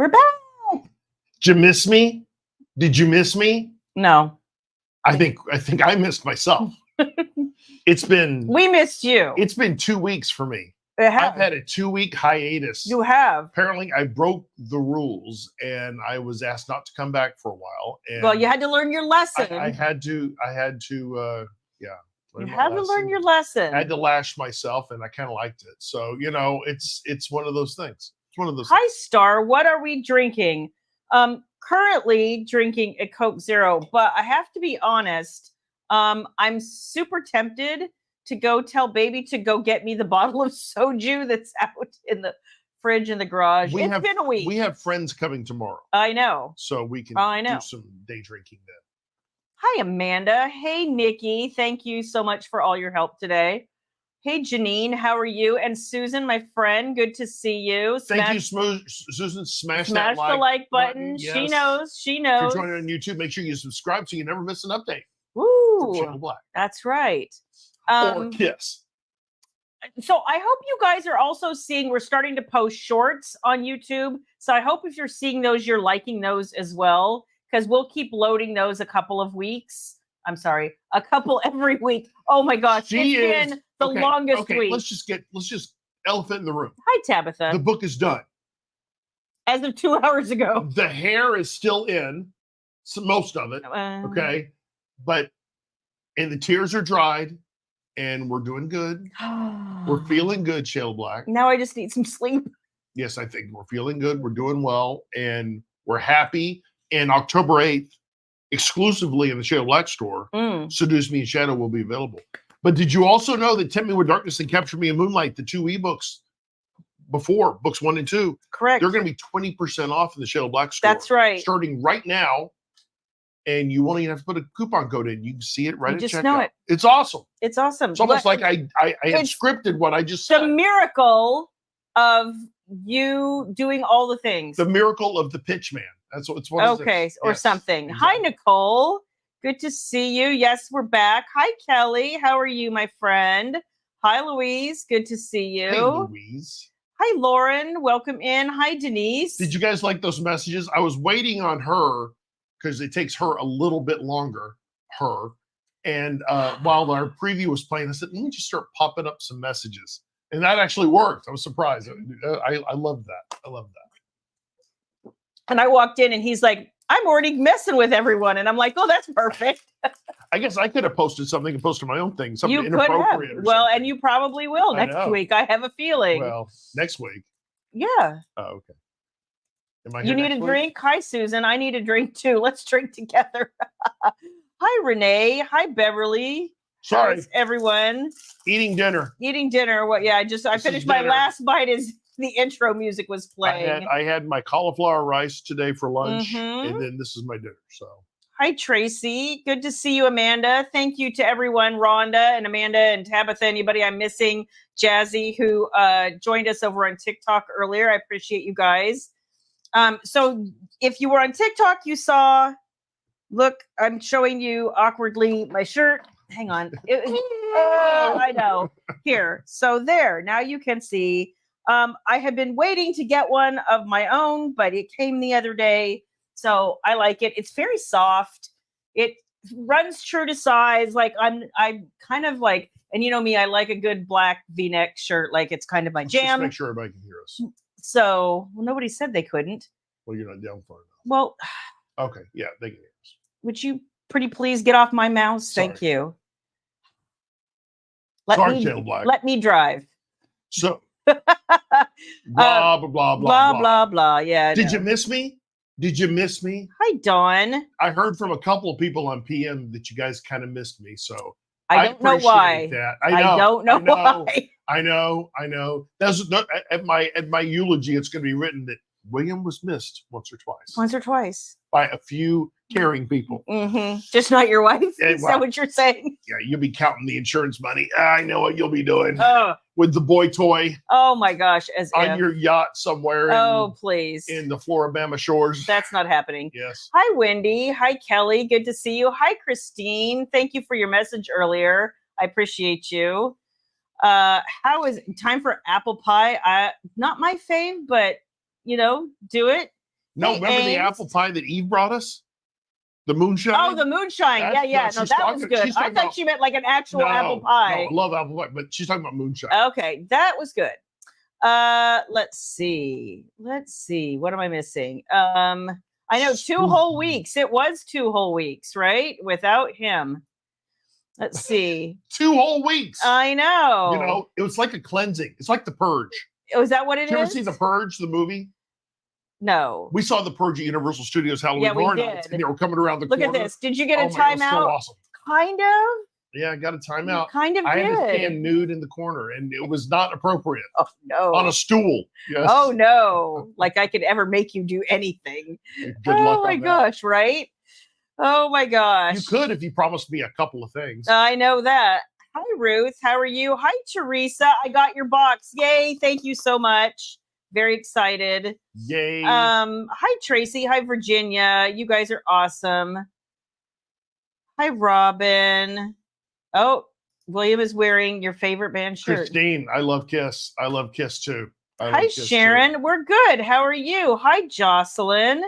We're back. Did you miss me? Did you miss me? No. I think I missed myself. We missed you. It's been 2 weeks for me. I've had a 2-week hiatus. You have. Apparently, I broke the rules, and I was asked not to come back for a while. And well, you had to learn your lesson. I had to. You had to learn your lesson. I had to lash myself, and I kind of liked it. So it's one of those things. It's one of those. Hi, Star. What are we drinking? Currently drinking a Coke Zero, but I have to be honest. I'm super tempted to go tell baby to go get me the bottle of soju that's out in the fridge in the garage. It's been a week. We have friends coming tomorrow. I know. So we can do some day drinking then. Hi, Amanda. Hey, Nikki. Thank you so much for all your help today. Hey, Janine. How are you? And Susan, my friend, good to see you. Thank you, Susan. Smash the like button. Yes. She knows. If you're joining on YouTube, make sure you subscribe so you never miss an update. Woo! That's right. Or kiss. So I hope you guys are also seeing, we're starting to post shorts on YouTube. So I hope if you're seeing those, you're liking those as well, because we'll keep loading those a couple every week. Oh my gosh. It's been the longest week. Let's just elephant in the room. Hi, Tabitha. The book is done. As of 2 hours ago. The hair is still in, most of it. Okay. And the tears are dried. And we're doing good. We're feeling good, Shayla Black. Now I just need some sleep. Yes, I think we're feeling good. We're doing well. And we're happy. And October 8th, exclusively in the Shayla Black store, Seduce Me and Shadow will be available. But did you also know that Tempt Me with Darkness and Capture Me in Moonlight, the 2 ebooks before, books 1 and 2, correct, they're going to be 20% off in the Shayla Black store. That's right. Starting right now. And you won't even have to put a coupon code in. You can see it right at checkout. Just know it. It's awesome. It's awesome. It's almost like I had scripted what I just said. The miracle of you doing all the things. The miracle of the pitch man. That's what it's. Okay, or something. Exactly. Hi, Nicole. Good to see you. Yes, we're back. Hi, Kelly. How are you, my friend? Hi, Louise. Good to see you. Hey, Louise. Hi, Lauren. Welcome in. Hi, Denise. Did you guys like those messages? I was waiting on her, because it takes her a little bit longer, And while our preview was playing, I said, let me just start popping up some messages. And that actually worked. I was surprised. I love that. I love that. And I walked in and he's like, I'm already messing with everyone. And I'm like, oh, that's perfect. I guess I could have posted something and posted my own thing. Something you inappropriate. Could have. And you probably will next week. I have a feeling. Well, next week. Yeah. Oh, okay. You need a drink? Hi, Susan. I need a drink too. Let's drink together. Hi, Renee. Hi, Beverly. Sorry, how's everyone. Eating dinner. What? Yeah, I finished my last bite as the intro music was playing. I had my cauliflower rice today for lunch, and then this is my dinner. So. Hi, Tracy. Good to see you, Amanda. Thank you to everyone, Rhonda and Amanda and Tabitha, anybody I'm missing, Jazzy, who joined us over on TikTok earlier. I appreciate you guys. So if you were on TikTok, you saw, look, I'm showing you awkwardly my shirt. Hang on. I know. Here. So there, now you can see. I have been waiting to get one of my own, but it came the other day. So I like it. It's very soft. It runs true to size. Like I'm kind of like, and you know me, I like a good black V-neck shirt. Like it's kind of my jam. Just make sure everybody can hear us. So, nobody said they couldn't. Well, you're not down far enough. Well, okay, yeah, they can hear us. Would you pretty please get off my mouse? Sorry. Thank you. Let me drive. So, blah, blah, blah, blah, blah. Yeah. Did you miss me? Did you miss me? Hi, Dawn. I heard from a couple of people on PM that you guys kind of missed me, so I don't know why. That. I don't know why. I know. That's not, at my eulogy. It's going to be written that William was missed once or twice by a few caring people. Just not your wife. Is that what you're saying? Yeah, you'll be counting the insurance money. I know what you'll be doing with the boy toy. Oh my gosh! On your yacht somewhere. Please. In the Floribama shores. That's not happening. Yes. Hi, Wendy. Hi, Kelly. Good to see you. Hi, Christine. Thank you for your message earlier. I appreciate you. How is it? Time for apple pie? Not my fave, but do it. No, Hey, remember the Ames. apple pie that Eve brought us? The moonshine? Oh, the moonshine. That's- Yeah. no, No, she's that talking- was good. she's I talking thought about- you meant like an actual apple No, pie. I love apple pie, but she's talking about moonshine. Okay, that was good. Let's see. What am I missing? I know 2 whole weeks. It was 2 whole weeks, right? Without him. Let's see. 2 whole weeks. I know. You know, it was like a cleansing. It's like The Purge. Was that what it Did you ever is? see The Purge, the movie? No. We saw The Purge at Universal Studios Halloween Yeah, we Horror did. Nights, and they were coming around the Look corner. at this. Did you get a Oh my God, it was timeout? so awesome. Kind of. Yeah, I got a timeout. Kind of I had to did. stand nude in the corner, and it was not appropriate. Oh no. On a stool. Yes. Oh no. Like I could ever make you do anything. Good Oh luck my on that. gosh, right? Oh my gosh. You could if you promised me a couple of things. I know that. Hi, Ruth. How are you? Hi, Teresa. I got your box. Yay. Thank you so much. Very excited. Yay. Hi, Tracy. Hi, Virginia. You guys are awesome. Hi, Robin. Oh, William is wearing your favorite band shirt. Christine, I love Kiss. I love Kiss too. Hi, Sharon. We're good. How are you? Hi, Jocelyn.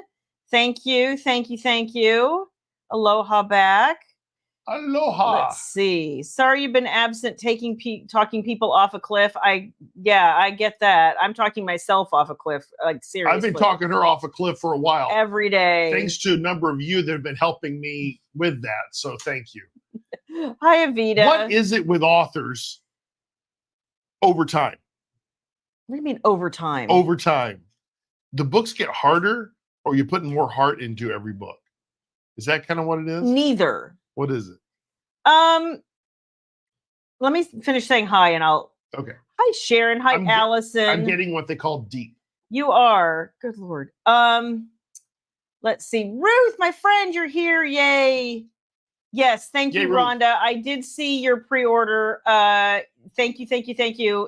Thank you. Thank you. Thank you. Aloha back. Aloha. Let's see. Sorry you've been absent talking people off a cliff. I get that. I'm talking myself off a cliff, like seriously. I've been talking her off a cliff for a while. Every day. Thanks to a number of you that have been helping me with that. So thank you. Hi, Avita. What is it with authors over time? What do you mean over time? Over time. The books get harder, or you're putting more heart into every book? Is that kind of what it is? Neither. What is it? Let me finish saying hi and I'll. Okay. Hi, Sharon. Hi, Allison. I'm getting what they call deep. You are. Good Lord. Let's see. Ruth, my friend, you're here. Yay. Yes. Thank you, Ruth. Rhonda. I did see your pre-order. Thank you.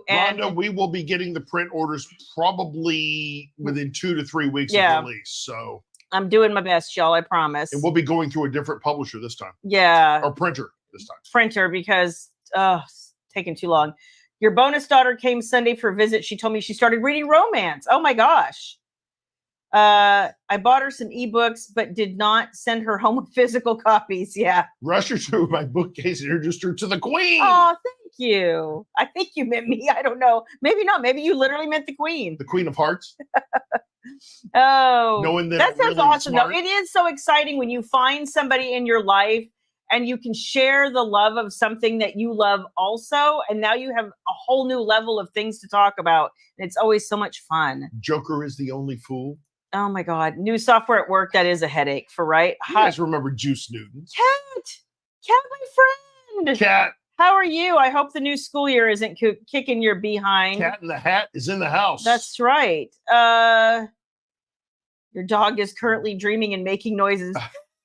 And Rhonda, we will be getting the print orders probably within 2 to 3 weeks of release. So I'm doing my best, y'all. I promise. and we'll be going through a different publisher this time. Yeah. Or printer this time. Printer, because it's taking too long. Your bonus daughter came Sunday for a visit. She told me she started reading romance. Oh my gosh. I bought her some ebooks, but did not send her home with physical copies. Yeah. Rushed her to my bookcase and introduced her to the queen. Oh, thank you. I think you meant me. I don't know. Maybe not. Maybe you literally meant the queen. The Queen of Hearts. Oh, Knowing that sounds really awesome. smart. Though. It is so exciting when you find somebody in your life and you can share the love of something that you love also. And now you have a whole new level of things to talk about. And it's always so much fun. Joker is the only fool. Oh my God. New software at work. That is a headache for, right? You guys remember Juice Newton? Cat, my friend. Cat. How are you? I hope the new school year isn't kicking your behind. Cat in the Hat is in the house. That's right. Your dog is currently dreaming and making noises.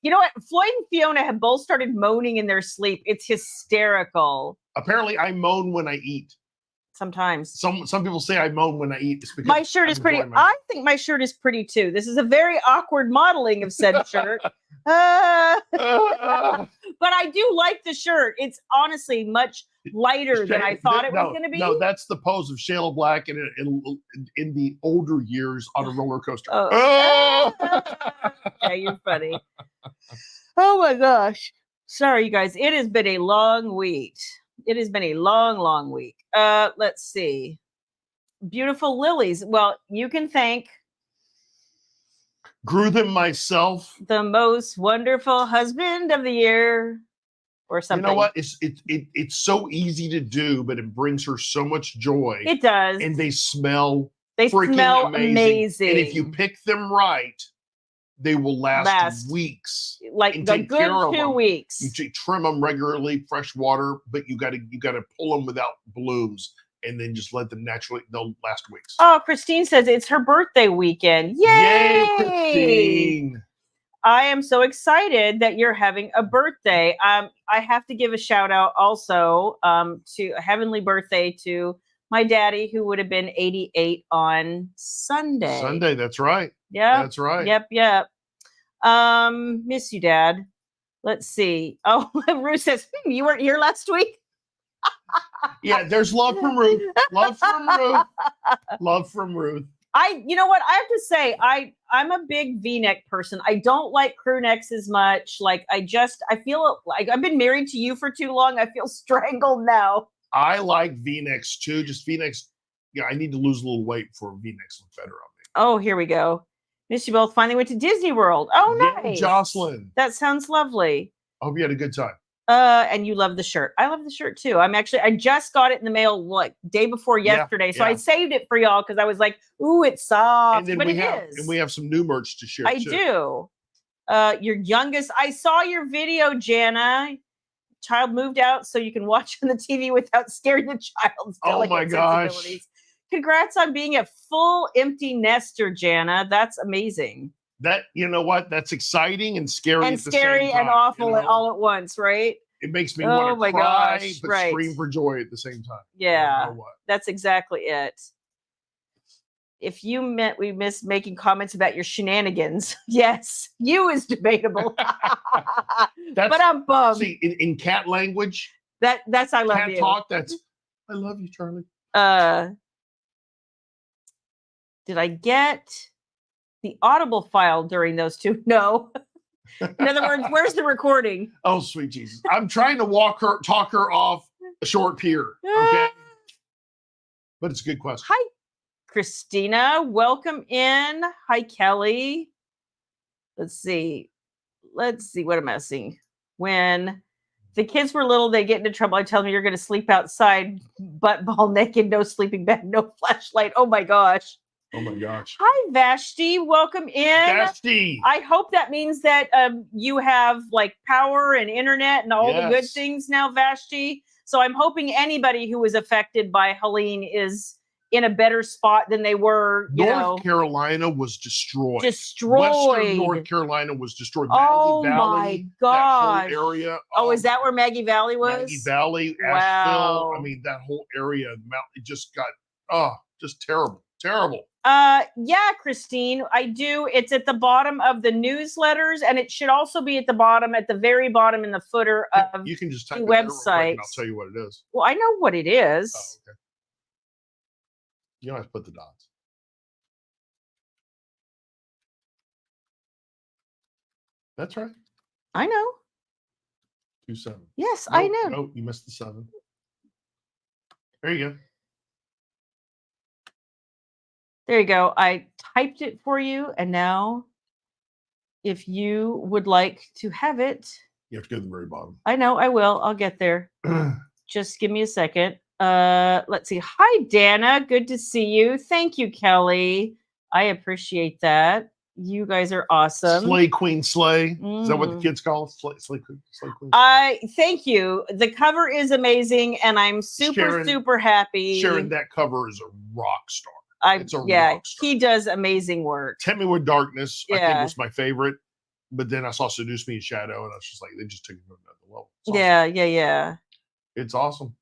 You know what? Floyd and Fiona have both started moaning in their sleep. It's hysterical. Apparently, I moan when I eat. Sometimes. Some people say I moan when I eat. It's because my shirt is pretty. I think my shirt is pretty too. This is a very awkward modeling of said shirt. But I do like the shirt. It's honestly much lighter than I thought it was going to be. No, that's the pose of Shayla Black in the older years on a roller coaster. Yeah, you're funny. Oh my gosh. Sorry, you guys. It has been a long week. It has been a long, long week. Let's see. Beautiful lilies. Well, you can thank grew them myself. The most wonderful husband of the year or something. You know what? It's so easy to do, but it brings her so much joy. It does. And they smell amazing. And if you pick them right, they will last weeks. Like a good 2 weeks. You trim them regularly, fresh water, but you gotta pull them without blooms. And then just let them naturally, they'll last weeks. Oh, Christine says it's her birthday weekend. Yay! Christine. I am so excited that you're having a birthday. I have to give a shout out also to a heavenly birthday to my daddy, who would have been 88 on Sunday. Sunday, that's right. Yeah. That's right. Yep. Miss you, Dad. Let's see. Oh, Ruth says, you weren't here last week? Yeah, there's love from Ruth. Love from Ruth. Love from Ruth. You know what? I have to say, I'm a big V-neck person. I don't like crew necks as much. Like, I feel like I've been married to you for too long. I feel strangled now. I like V-necks too. Just V-necks. Yeah, I need to lose a little weight before V-necks look better on me. Oh, here we go. Miss you both finally went to Disney World. Oh, Yay, nice. Jocelyn. That sounds lovely. I hope you had a good time. And you love the shirt. I love the shirt too. I just got it in the mail like day before yesterday. So I saved it for y'all because I was like, ooh, it's soft. And then we have some new merch to share. I do. Your youngest, I saw your video, Jana. Child moved out so you can watch on the TV without scaring the child's delicate my gosh. sensibilities. Congrats on being a full empty nester, Jana. That's amazing. That, you know what? That's exciting and scary and at the same time. And awful all at once, right? It makes me want to cry, but right. scream for joy at the same time. Yeah, that's exactly it. If you meant we missed making comments about your shenanigans, yes, you is debatable. But I'm bummed. See, in cat language, that's I love cat you. Talk. That's I love you, Charlie. Did I get the Audible file during those two? No. In other words, where's the recording? Oh, sweet Jesus. I'm trying to talk her off a short pier. Okay. But it's a good question. Hi, Christina. Welcome in. Hi, Kelly. Let's see. What am I seeing? When the kids were little, they get into trouble. I tell them you're going to sleep outside, butt ball naked, no sleeping bag, no flashlight. Oh my gosh. Oh my gosh. Hi, Vashti. Welcome in. Vashti. I hope that means that you have like power and internet and all the good things now, Vashti. So I'm hoping anybody who was affected by Helene is in a better spot than they were. North Carolina was destroyed. Western North Carolina was destroyed. Oh Maggie Valley, my gosh. that whole area. Oh, is that where Maggie Valley was? Maggie Valley, Asheville. I mean, that whole area, it just got just terrible. Terrible. Yeah, Christine, I do. It's at the bottom of the newsletters, and it should also be at the very bottom in the footer of you can just type the website. I'll tell you what it is. Well, I know what it is. Oh, okay. You don't have to put the dots. That's right. I know. 2-7. Yes, I know. No, you missed the 7. There you go. There you go. I typed it for you, and now if you would like to have it. You have to go to the very bottom. I know, I will. I'll get there. Just give me a second. Let's see. Hi, Dana. Good to see you. Thank you, Kelly. I appreciate that. You guys are awesome. Slay Queen Slay. Is that what the kids call it? Slay Queen Slay. Thank you. The cover is amazing, and I'm super happy. Sharon, that cover is a rock star. It's a rock star. He does amazing work. Tempt Me with Darkness, I think, was my favorite. But then I saw Seduce Me in Shadow, and I was just like, they just took it to another level. Awesome. Yeah. It's awesome.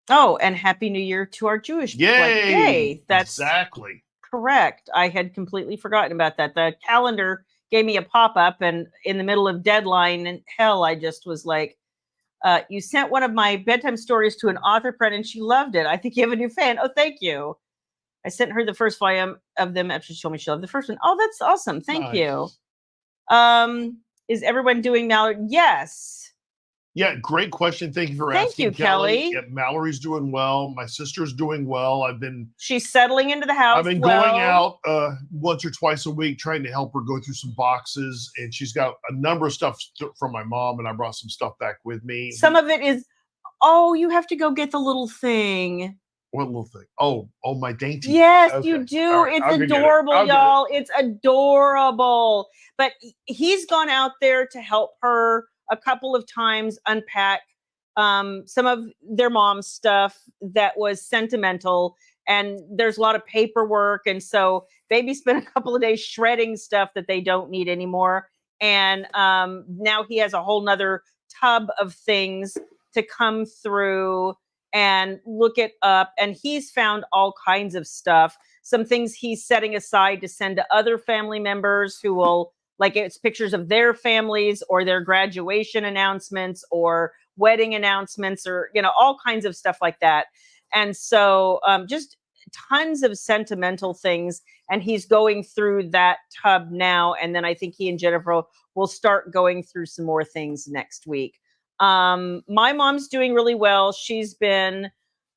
Oh, and Happy New Year to our Jewish people. Yay! That's exactly correct. I had completely forgotten about that. The calendar gave me a pop-up, and in the middle of deadline and hell, I just was like, you sent one of my bedtime stories to an author friend and she loved it. I think you have a new fan. Oh, thank you. I sent her the first volume of them after she told me she loved the first one. Oh, that's awesome. Thank you. Is everyone doing Mallory? Yes. Yeah, great question. Thank you for asking. Thank you, Kelly. Yeah, Mallory's doing well. My sister's doing well. She's settling into the house. I've been going out once or twice a week trying to help her go through some boxes, and she's got a number of stuff from my mom, and I brought some stuff back with me. Some of it is, you have to go get the little thing. What little thing? Oh, my dainty. Yes, you do. Right, it's adorable, y'all. It's adorable. But he's gone out there to help her a couple of times unpack some of their mom's stuff that was sentimental, and there's a lot of paperwork, and so baby spent a couple of days shredding stuff that they don't need anymore, and now he has a whole nother tub of things to come through and look it up, and he's found all kinds of stuff, some things he's setting aside to send to other family members who will, like, it's pictures of their families or their graduation announcements or wedding announcements or, all kinds of stuff like that. And so just tons of sentimental things, and he's going through that tub now. And then I think he and Jennifer will start going through some more things next week. My mom's doing really well. She's been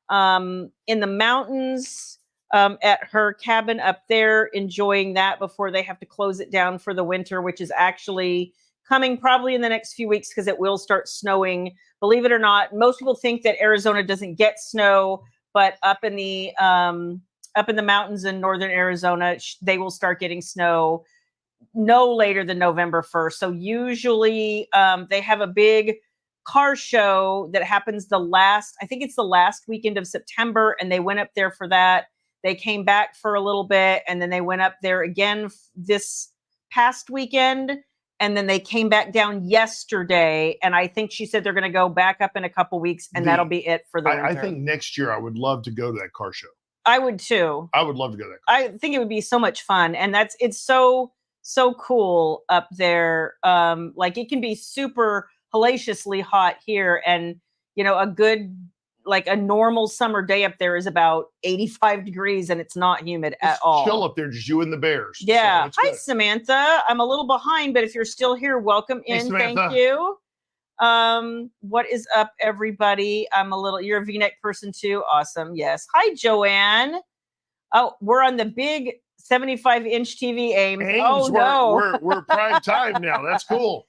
in the mountains at her cabin up there, enjoying that before they have to close it down for the winter, which is actually coming probably in the next few weeks because it will start snowing. Believe it or not, most people think that Arizona doesn't get snow, but up in the mountains in northern Arizona, they will start getting snow no later than November 1st. So usually they have a big car show that happens I think it's the last weekend of September, and they went up there for that. They came back for a little bit, and then they went up there again this past weekend, and then they came back down yesterday. And I think she said they're going to go back up in a couple weeks, and that'll be it for the winter. I think next year I would love to go to that car show. I would too. I would love to go to that car show. I think it would be so much fun, and it's so cool up there. Like it can be super hellaciously hot here, and a normal summer day up there is about 85 degrees, and it's not humid at all. Chill up there, just you and the bears. Yeah. So hi, Samantha. I'm a little behind, but if you're still here, welcome in. Hey, thank you. What is up, everybody? You're a V-neck person too. Awesome. Yes. Hi, Joanne. Oh, we're on the big 75-inch TV, Ames. Oh, no. We're prime time now. That's cool.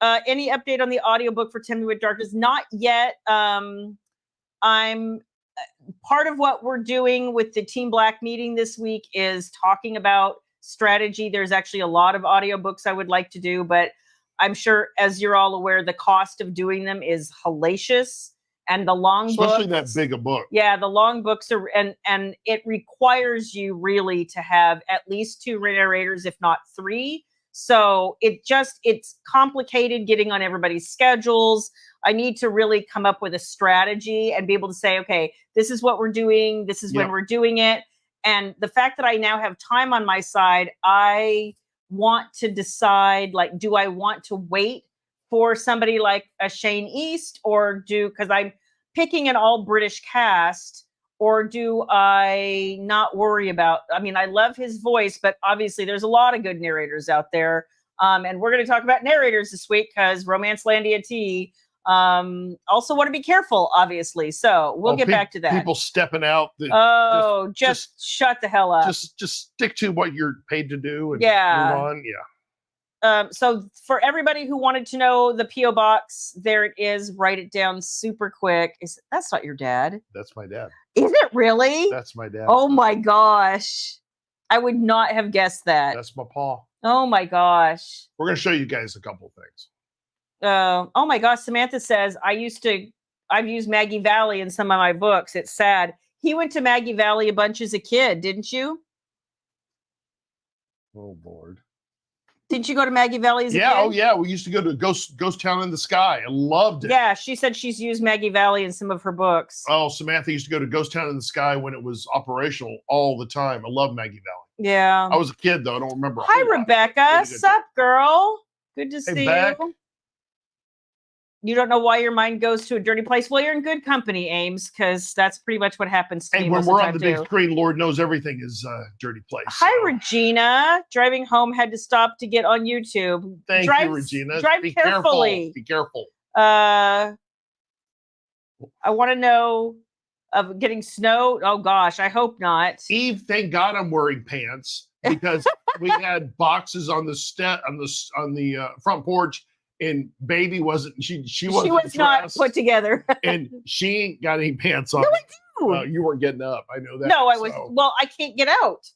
Any update on the audiobook for Tell Me What Darkness? Not yet. I'm part of what we're doing with the Team Black meeting this week is talking about strategy. There's actually a lot of audiobooks I would like to do, but I'm sure, as you're all aware, the cost of doing them is hellacious. And the long books, especially that big a book. Yeah, the long books are, and it requires you really to have at least 2 narrators, if not 3. So it's complicated getting on everybody's schedules. I need to really come up with a strategy and be able to say, okay, this is what we're doing. This is when we're doing it. And the fact that I now have time on my side, I want to decide, like, do I want to wait for somebody like a Shane East, because I'm picking an all British cast, or do I not worry about, I love his voice, but obviously there's a lot of good narrators out there. And we're going to talk about narrators this week because Romancelandia T also want to be careful, obviously. So we'll get back to that. People stepping out. Just shut the hell up. Just stick to what you're paid to do and move on. Yeah. So for everybody who wanted to know the P.O. box, there it is. Write it down super quick. That's not your dad? That's my dad. Is it really? That's my dad. Oh my gosh. I would not have guessed that. That's my pa. Oh my gosh. We're going to show you guys a couple of things. Oh my gosh. Samantha says, I've used Maggie Valley in some of my books. It's sad. He went to Maggie Valley a bunch as a kid, didn't you? Oh, Lord. Didn't you go to Maggie Valley as a kid? Oh yeah. We used to go to Ghost Town in the Sky. I loved it. Yeah, she said she's used Maggie Valley in some of her books. Oh, Samantha used to go to Ghost Town in the Sky when it was operational all the time. I love Maggie Valley. Yeah. I was a kid, though. I don't remember. Hi, Rebecca. Sup, girl? Good to see you. You don't know why your mind goes to a dirty place. Well, you're in good company, Ames, because that's pretty much what happens to me. And when we're on the big screen, Lord knows everything is a dirty place. Hi, Regina. Driving home, had to stop to get on YouTube. Thank you, Regina. Drive carefully. Be careful. I want to know of getting snow. Oh gosh, I hope not. Eve, thank God I'm wearing pants because we had boxes on the front porch. And baby wasn't she was not put together. And she ain't got any pants on. No, I do. You weren't getting up. I know that. No, I was. Well, I can't get out.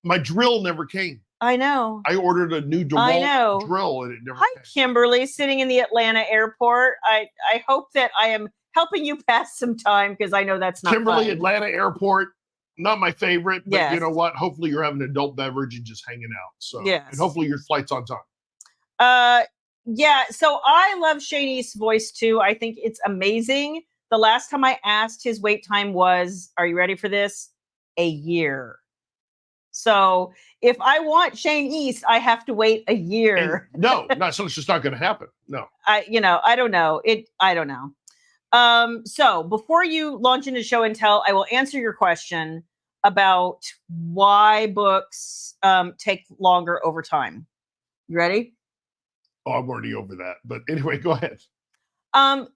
My drill never came. I know. I ordered a new DeWalt drill and it never came. Hi, Kimberly, sitting in the Atlanta airport. I hope that I am helping you pass some time because I know that's not Kimberly, fun. Atlanta airport. Not my favorite, but yes. You know what? Hopefully you're having an adult beverage and just hanging out. So yes. And hopefully your flight's on time. Yeah, so I love Shane East's voice too. I think it's amazing. The last time I asked, his wait time was, are you ready for this? A year. So if I want Shane East, I have to wait a year. No, so it's just not going to happen. No. I don't know. I don't know. So before you launch into show and tell, I will answer your question. about why books take longer over time. You ready? Oh, I'm already over that. But anyway, go ahead.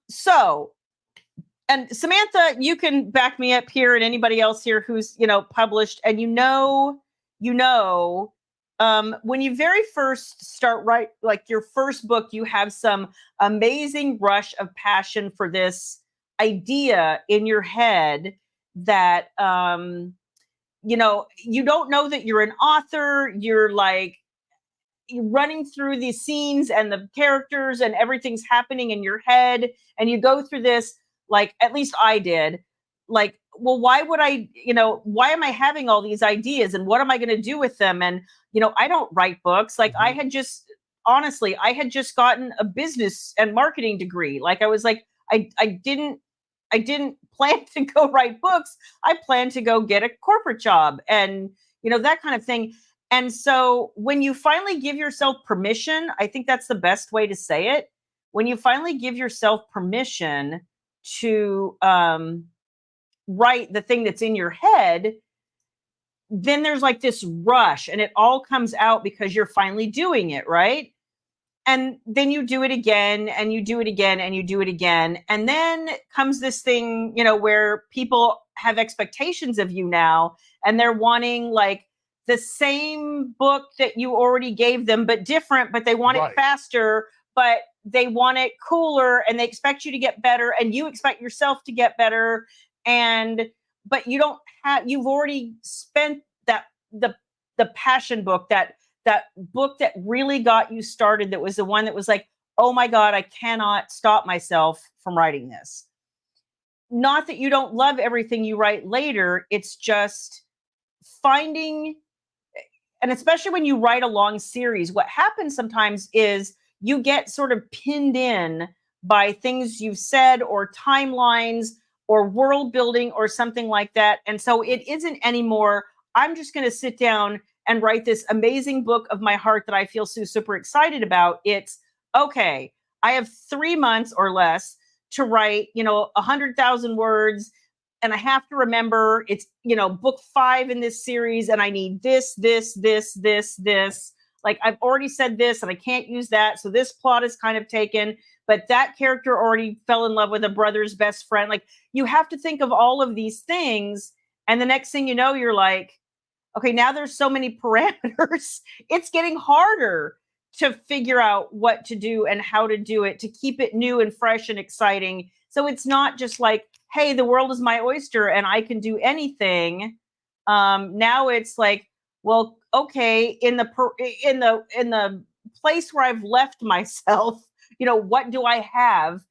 So, and Samantha, you can back me up here, and anybody else here who's, published, and when you very first start like your first book, you have some amazing rush of passion for this idea in your head that, you don't know that you're an author. You're like, you're running through these scenes and the characters and everything's happening in your head. And you go through this, like, at least I did, like, well, why am I having all these ideas and what am I going to do with them? And, I don't write books. Like I had just gotten a business and marketing degree. Like I was like, I didn't plan to go write books. I planned to go get a corporate job and, that kind of thing. And so when you finally give yourself permission, I think that's the best way to say it. When you finally give yourself permission to write the thing that's in your head, then there's like this rush and it all comes out because you're finally doing it, right? And then you do it again and you do it again and you do it again. And then comes this thing, where people have expectations of you now and they're wanting like the same book that you already gave them, but different, but they want it faster, but they want it cooler and they expect you to get better and you expect yourself to get better. But you've already spent the passion book, that book that really got you started, that was the one that was like, oh my God, I cannot stop myself from writing this. Not that you don't love everything you write later. It's just finding, and especially when you write a long series, what happens sometimes is you get sort of pinned in by things you've said or timelines or world building or something like that. And so it isn't anymore, I'm just going to sit down and write this amazing book of my heart that I feel so super excited about. It's okay, I have 3 months or less to write, 100,000 words. And I have to remember it's, book 5 in this series. And I need this. Like I've already said this and I can't use that. So this plot is kind of taken, but that character already fell in love with a brother's best friend. Like you have to think of all of these things. And the next thing you know, you're like, okay, now there's so many parameters. It's getting harder to figure out what to do and how to do it to keep it new and fresh and exciting. So it's not just like, hey, the world is my oyster and I can do anything. Now it's like, well, okay, in the place where I've left myself, what do I have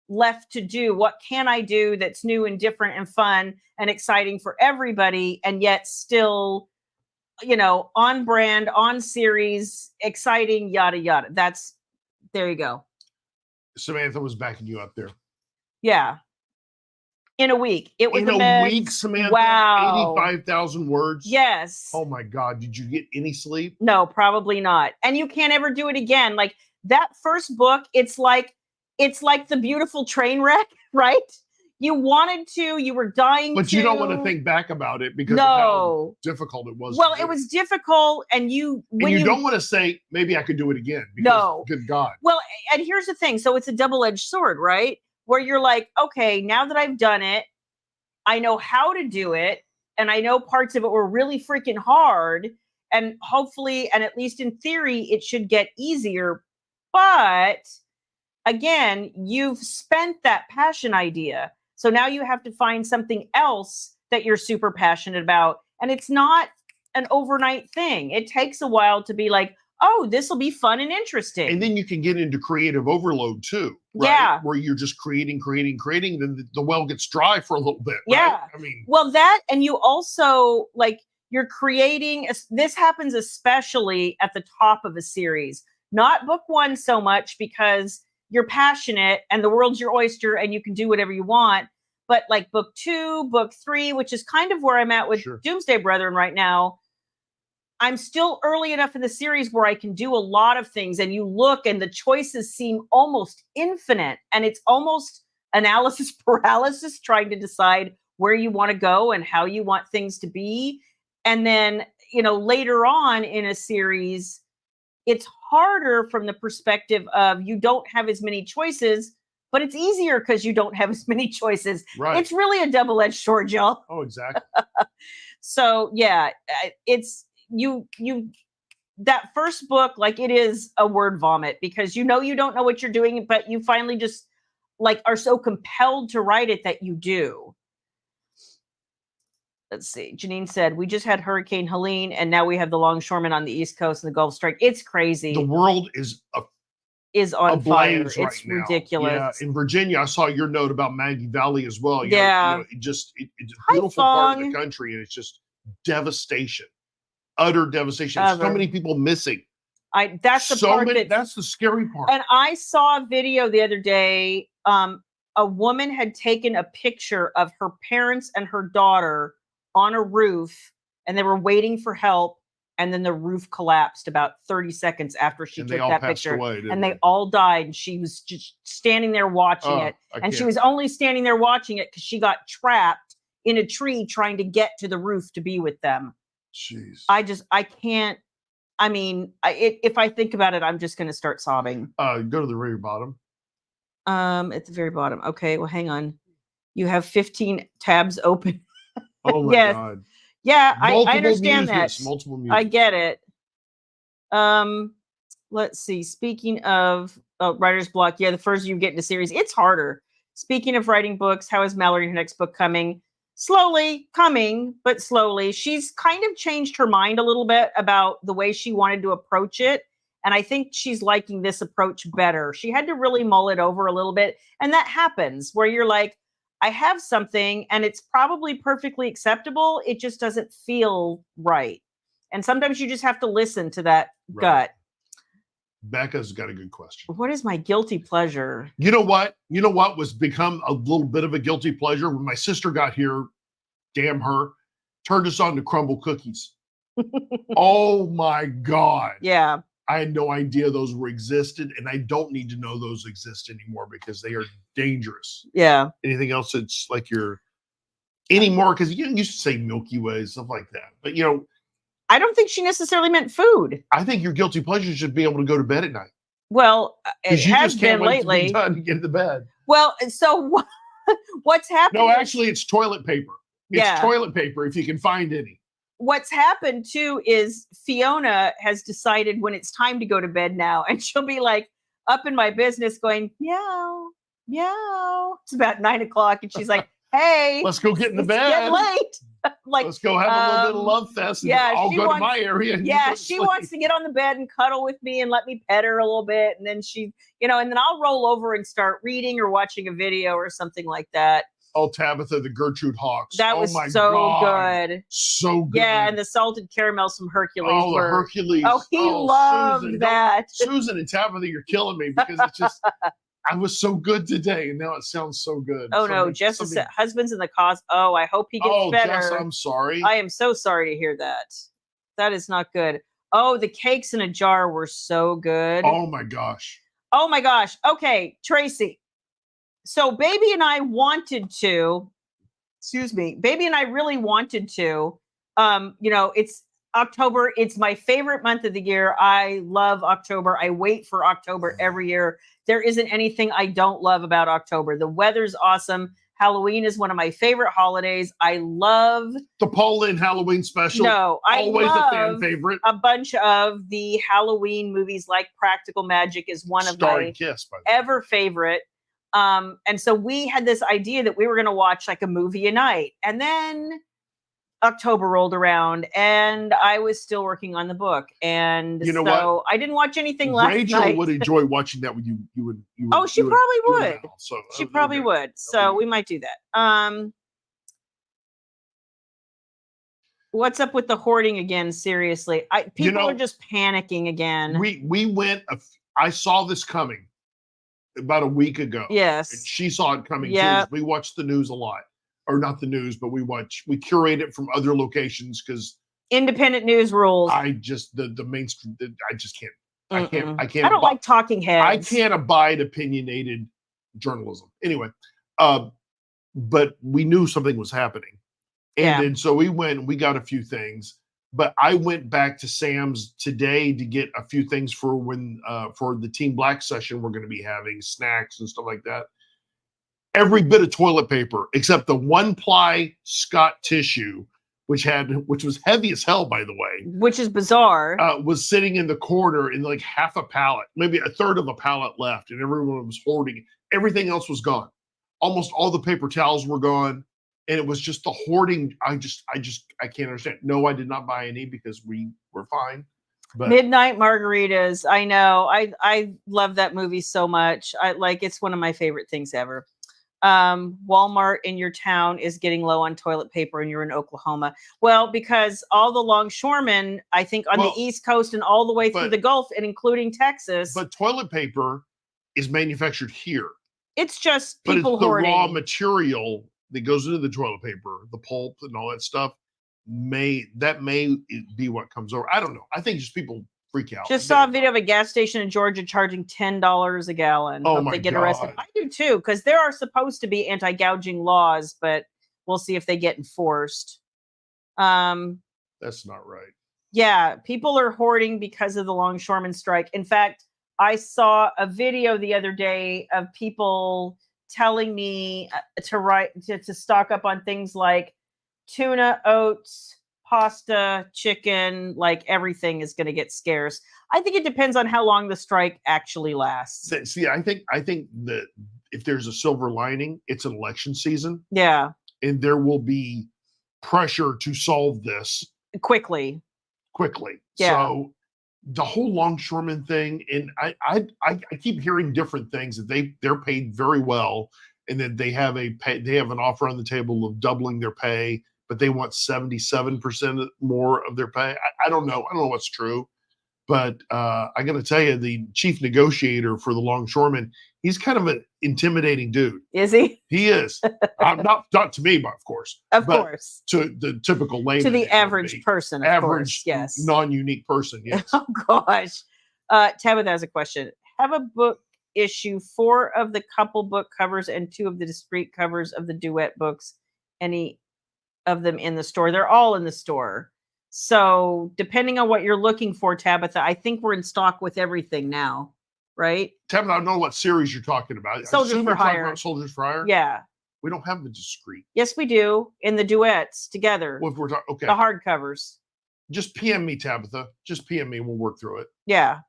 left to do? What can I do that's new and different and fun and exciting for everybody, and yet still, on brand, on series, exciting, yada, yada. There you go. Samantha was backing you up there. Yeah. In a week. It was in a week, Samantha? Wow. 85,000 words? Yes. Oh my God. Did you get any sleep? No, probably not. And you can't ever do it again. Like that first book, it's like the beautiful train wreck, right? You wanted to, you were dying but to. You don't want to think back about it because of how difficult it was. Well, it was difficult. And you don't want to say, maybe I could do it again. Because, good God. Well, and here's the thing. So it's a double-edged sword, right? Where you're like, okay, now that I've done it, I know how to do it. And I know parts of it were really freaking hard. And hopefully, and at least in theory, it should get easier. But again, you've spent that passion idea. So now you have to find something else that you're super passionate about. And it's not an overnight thing. It takes a while to be like, oh, this will be fun and interesting. And then you can get into creative overload too, right? Yeah. Where you're just creating, then the well gets dry for a little bit, right? Yeah. I mean, well, that, and you also like, you're creating, this happens especially at the top of a series, not book 1 so much because you're passionate and the world's your oyster and you can do whatever you want. But like book 2, book 3, which is kind of where I'm at with Doomsday Brethren right now, I'm still early enough in the series where I can do a lot of things, and you look and the choices seem almost infinite, and it's almost analysis paralysis trying to decide where you want to go and how you want things to be. And then, later on in a series, it's harder from the perspective of you don't have as many choices, but it's easier because you don't have as many choices. Right. It's really a double-edged sword, y'all. Oh, exactly. So yeah, it's you that first book, like, it is a word vomit because you don't know what you're doing, but you finally just like are so compelled to write it that you do. Let's see. Janine said, we just had Hurricane Helene and now we have the longshoremen on the East Coast and the Gulf Strike. It's crazy. The world is on fire. Right it's now. Ridiculous. Yeah, in Virginia, I saw your note about Maggie Valley as well. Yeah. It's a beautiful part of the country, and it's just devastation, utter devastation. So many people missing. That's the part that's the scary part. And I saw a video the other day. A woman had taken a picture of her parents and her daughter on a roof, and they were waiting for help. And then the roof collapsed about 30 seconds after she took that picture. And they all died. And she was just standing there watching it. And she was only standing there watching it because she got trapped in a tree trying to get to the roof to be with them. Jeez. I can't. I mean, if I think about it, I'm just going to start sobbing. Go to the very bottom. At the very bottom. Okay, well, hang on. You have 15 tabs open. Oh my God. Yeah, I understand that. Multiple music. I get it. Let's see. Speaking of writer's block, the further you get into series, it's harder. Speaking of writing books, how is Mallory in her next book coming? Slowly coming, but slowly. She's kind of changed her mind a little bit about the way she wanted to approach it. And I think she's liking this approach better. She had to really mull it over a little bit. And that happens where you're like, I have something and it's probably perfectly acceptable. It just doesn't feel right. And sometimes you just have to listen to that gut. Becca's got a good question. What is my guilty pleasure? You know what? You know what was become a little bit of a guilty pleasure? When my sister got here, damn her, turned us on to crumble cookies. Oh my God. Yeah. I had no idea those were existed, and I don't need to know those exist anymore because they are dangerous. Yeah. Anything else that's like anymore, because you used to say Milky Way, stuff like that. But I don't think she necessarily meant food. I think your guilty pleasure should be able to go to bed at night. Well, it has been lately. To be done to get to bed. Well, so what's happened? No, actually, it's toilet paper. It's toilet paper if you can find any. What's happened too is Fiona has decided when it's time to go to bed now, and she'll be like up in my business going, meow, meow. It's about 9 o'clock, and she's like, hey, let's go get in the bed. Get late. Like, let's go have a little bit of love fest. And I'll go to my area. And she wants to get on the bed and cuddle with me and let me pet her a little bit. And then she, and then I'll roll over and start reading or watching a video or something like that. Oh, Tabitha, the Gertrude Hawks. That was so good. So good. Yeah, and the salted caramels from Hercules. Oh, the Hercules. Oh, he loved Susan, that. Susan and Tabitha, you're killing me because it's just, I was so good today, and now it sounds so good. Oh, no, Jess said, husband's in the cause. Oh, I hope he gets better. Jess, I'm sorry. I am so sorry to hear that. That is not good. Oh, the cakes in a jar were so good. Oh, my gosh. Oh, my gosh. Okay, Tracy. So Baby and I wanted to, Baby and I really wanted to, it's October. It's my favorite month of the year. I love October. I wait for October every year. There isn't anything I don't love about October. The weather's awesome. Halloween is one of my favorite holidays. I love the Paul-in Halloween special. No, I always love a fan favorite. A bunch of the Halloween movies, like Practical Magic is one of my ever favorite. And so we had this idea that we were going to watch like a movie a night, and then October rolled around and I was still working on the book. And so I didn't watch anything last night. Rachel would enjoy watching that with you. Oh, she probably would. She probably would. So we might do that. What's up with the hoarding again? Seriously. People are just panicking again. We went, I saw this coming about a week ago. Yes. And she saw it coming too. We watched the news a lot. Or not the news, but we curate it from other locations because independent news rules. I just the mainstream. I just can't. I can't. I don't like talking heads. I can't abide opinionated journalism. Anyway, but we knew something was happening. And then so we got a few things. But I went back to Sam's today to get a few things for when for the Team Black session we're going to be having, snacks and stuff like that. Every bit of toilet paper except the 1-ply Scott tissue, which was heavy as hell, by the way. Which is bizarre. Was sitting in the corner in like half a pallet, maybe a third of a pallet left, and everyone was hoarding. Everything else was gone. Almost all the paper towels were gone. And it was just the hoarding. I can't understand. No, I did not buy any because we were fine. But Midnight Margaritas. I know. I love that movie so much. It's one of my favorite things ever. Walmart in your town is getting low on toilet paper and you're in Oklahoma. Well, because all the longshoremen, I think on the East Coast and all the way through the Gulf and including Texas. But toilet paper is manufactured here. It's just people hoarding. The raw material that goes into the toilet paper, the pulp and all that stuff, may be what comes over. I don't know. I think just people freak out. Just saw a video of a gas station in Georgia charging $10 a gallon. Oh, Hope my they get God. arrested. I do too, because there are supposed to be anti-gouging laws, but we'll see if they get enforced. That's not right. Yeah, people are hoarding because of the longshoreman strike. In fact, I saw a video the other day of people telling me to stock up on things like tuna, oats, pasta, chicken, like everything is going to get scarce. I think it depends on how long the strike actually lasts. See, I think that if there's a silver lining, it's an election season. Yeah. And there will be pressure to solve this quickly. Yeah. So the whole longshoreman thing, and I keep hearing different things that they're paid very well, and that they have an offer on the table of doubling their pay, but they want 77% more of their pay. I don't know. I don't know what's true, but I got to tell you, the chief negotiator for the longshoremen, he's kind of an intimidating dude. Is he? He is. Not to me, but of course. To the typical layman. To the average person, of course. Yes. Non-unique person. Yes. Oh gosh. Tabitha has a question. Have a book issue 4 of the couple book covers and 2 of the discrete covers of the duet books. Any of them in the store? They're all in the store. So depending on what you're looking for, Tabitha, I think we're in stock with everything now, right? Tabitha, I don't know what series you're talking about. Soldiers for Hire. Soldiers for Hire? Yeah. We don't have the discrete. Yes, we do. In the duets together. Well, if we're talking, okay. The hardcovers. Just PM me, Tabitha. Just PM me. We'll work through it. Yeah.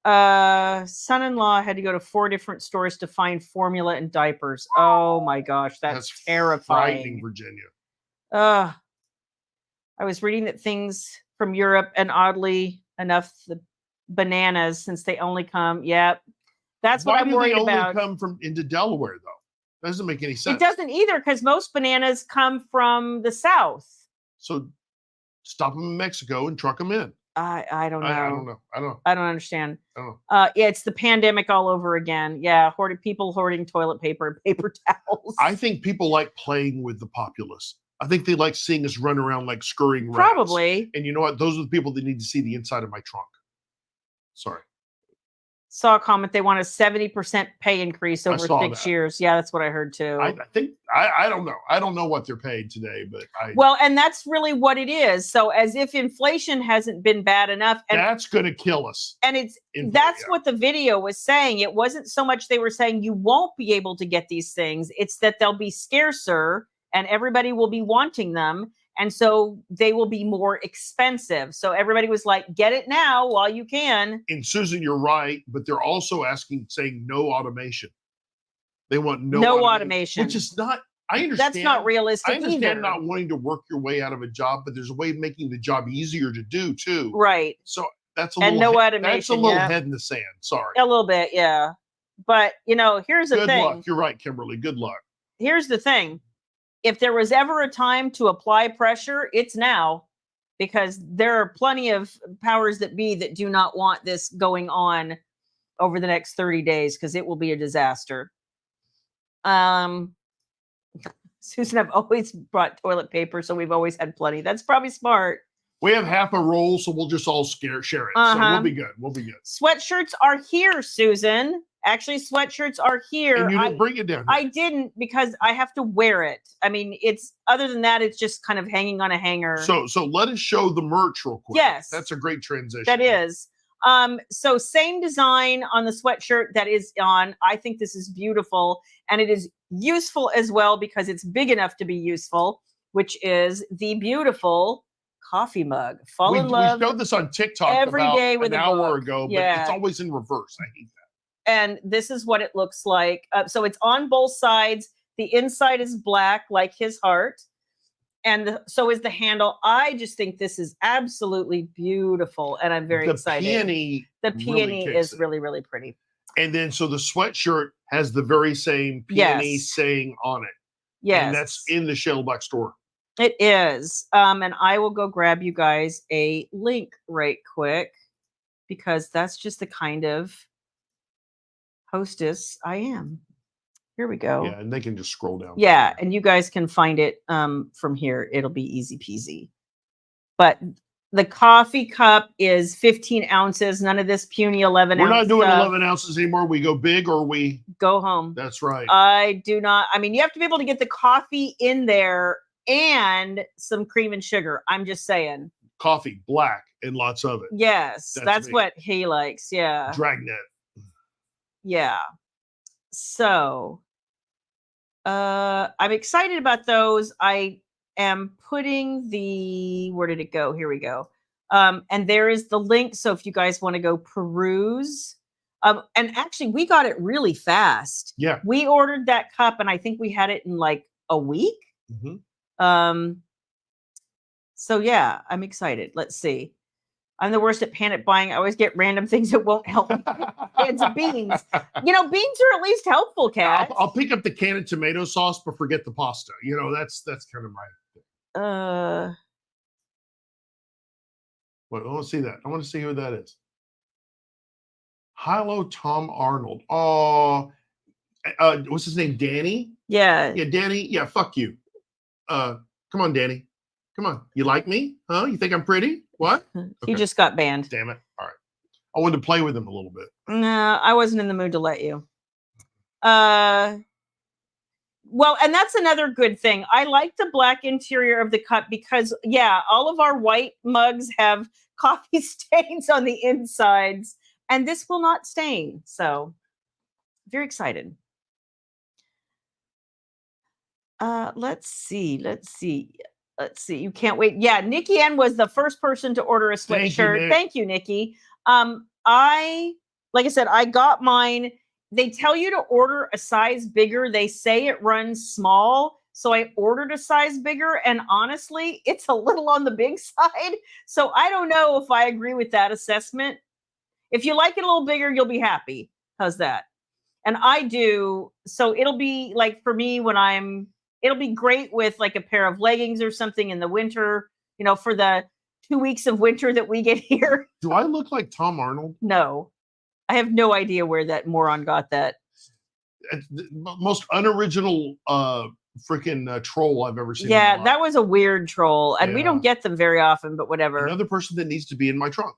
Son-in-law had to go to 4 different stores to find formula and diapers. Oh my gosh, that's terrifying. Frightening, Virginia. I was reading that things from Europe, and oddly enough, the bananas, since they only come. Yep. That's what I'm worried about. Why do they only come from into Delaware, though? That doesn't make any sense. It doesn't either, because most bananas come from the South. So stop them in Mexico and truck them in. I don't know. I don't understand. I don't know. Yeah, it's the pandemic all over again. Yeah, people hoarding toilet paper and paper towels. I think people like playing with the populace. I think they like seeing us run around like scurrying rats. Probably. And you know what? Those are the people that need to see the inside of my trunk. Sorry. Saw a comment. They want a 70% pay increase over 6 years. Yeah, that's what I heard too. I think I don't know. I don't know what they're paid today, but well, and that's really what it is. So as if inflation hasn't been bad enough, and that's going to kill us. And that's what the video was saying. It wasn't so much they were saying you won't be able to get these things. It's that they'll be scarcer and everybody will be wanting them. And so they will be more expensive. So everybody was like, get it now while you can. And Susan, you're right. But they're also saying no automation. They want no automation. Which is not, I understand. That's not realistic I understand either. Not wanting to work your way out of a job, but there's a way of making the job easier to do too. Right. So that's automation. That's a little head in the sand. Sorry. A little bit, yeah. But, here's the thing. Good luck. You're right, Kimberly. Good luck. Here's the thing. If there was ever a time to apply pressure, it's now, because there are plenty of powers that be that do not want this going on over the next 30 days because it will be a disaster. Susan, I've always brought toilet paper, so we've always had plenty. That's probably smart. We have half a roll, so we'll just all share it. So we'll be good. We'll be good. Sweatshirts are here, Susan. Actually, sweatshirts are here. And you didn't bring it down here. I didn't because I have to wear it. I mean, it's other than that, it's just kind of hanging on a hanger. So let us show the merch real quick. Yes. That's a great transition. That is. So same design on the sweatshirt that is on. I think this is beautiful, and it is useful as well because it's big enough to be useful, which is the beautiful coffee mug. Fall in love. We showed this on TikTok every about day with an a hour book. ago, but Yeah. it's always in reverse. I hate that. And this is what it looks like. So it's on both sides. The inside is black, like his heart. And so is the handle. I just think this is absolutely beautiful. And I'm very excited. The peony is really, really pretty. And then, so the sweatshirt has the very same peony saying on it. Yes. And that's in the Shayla Black store. It is. And I will go grab you guys a link right quick because that's just the kind of hostess I am. Here we go. Yeah, and they can just scroll down. Yeah, and you guys can find it from here. It'll be easy peasy. But the coffee cup is 15 ounces. None of this puny 11 ounce. We're not doing stuff. 11 ounces anymore. We go big or we go home. That's right. I do not. I mean, you have to be able to get the coffee in there and some cream and sugar. I'm just saying. Coffee, black, and lots of it. Yes, that's what he likes. Yeah. Dragnet. Yeah. So I'm excited about those. I am putting where did it go? Here we go. And there is the link. So if you guys want to go peruse, and actually we got it really fast. Yeah. We ordered that cup and I think we had it in like a week. Mm-hmm. So yeah, I'm excited. Let's see. I'm the worst at panic buying. I always get random things that won't help me. Cans of beans. You know, beans are at least helpful, Kat. I'll pick up the can of tomato sauce, but forget the pasta. You know, that's kind of my thing. Wait, I want to see that. I want to see who that is. Hello, Tom Arnold. Oh, what's his name? Danny? Yeah. Yeah, Danny. Yeah, fuck you. Come on, Danny. Come on. You like me? Huh? You think I'm pretty? What? He just got banned. Damn it. All right. I wanted to play with him a little bit. No, I wasn't in the mood to let you. Well, and that's another good thing. I like the black interior of the cup because, yeah, all of our white mugs have coffee stains on the insides, and this will not stain. So, very excited. Let's see. You can't wait. Yeah, Nikki Ann was the first person to order a sweatshirt. Thank you, Nikki. Like I said, I got mine. They tell you to order a size bigger. They say it runs small. So I ordered a size bigger. And honestly, it's a little on the big side. So I don't know if I agree with that assessment. If you like it a little bigger, you'll be happy. How's that? And I do. So it'll be like for me it'll be great with like a pair of leggings or something in the winter, you know, for the 2 weeks of winter that we get here. Do I look like Tom Arnold? No. I have no idea where that moron got that. It's the most unoriginal freaking troll I've ever seen. Yeah, that was a weird troll. And we don't get them very often, but whatever. Another person that needs to be in my trunk.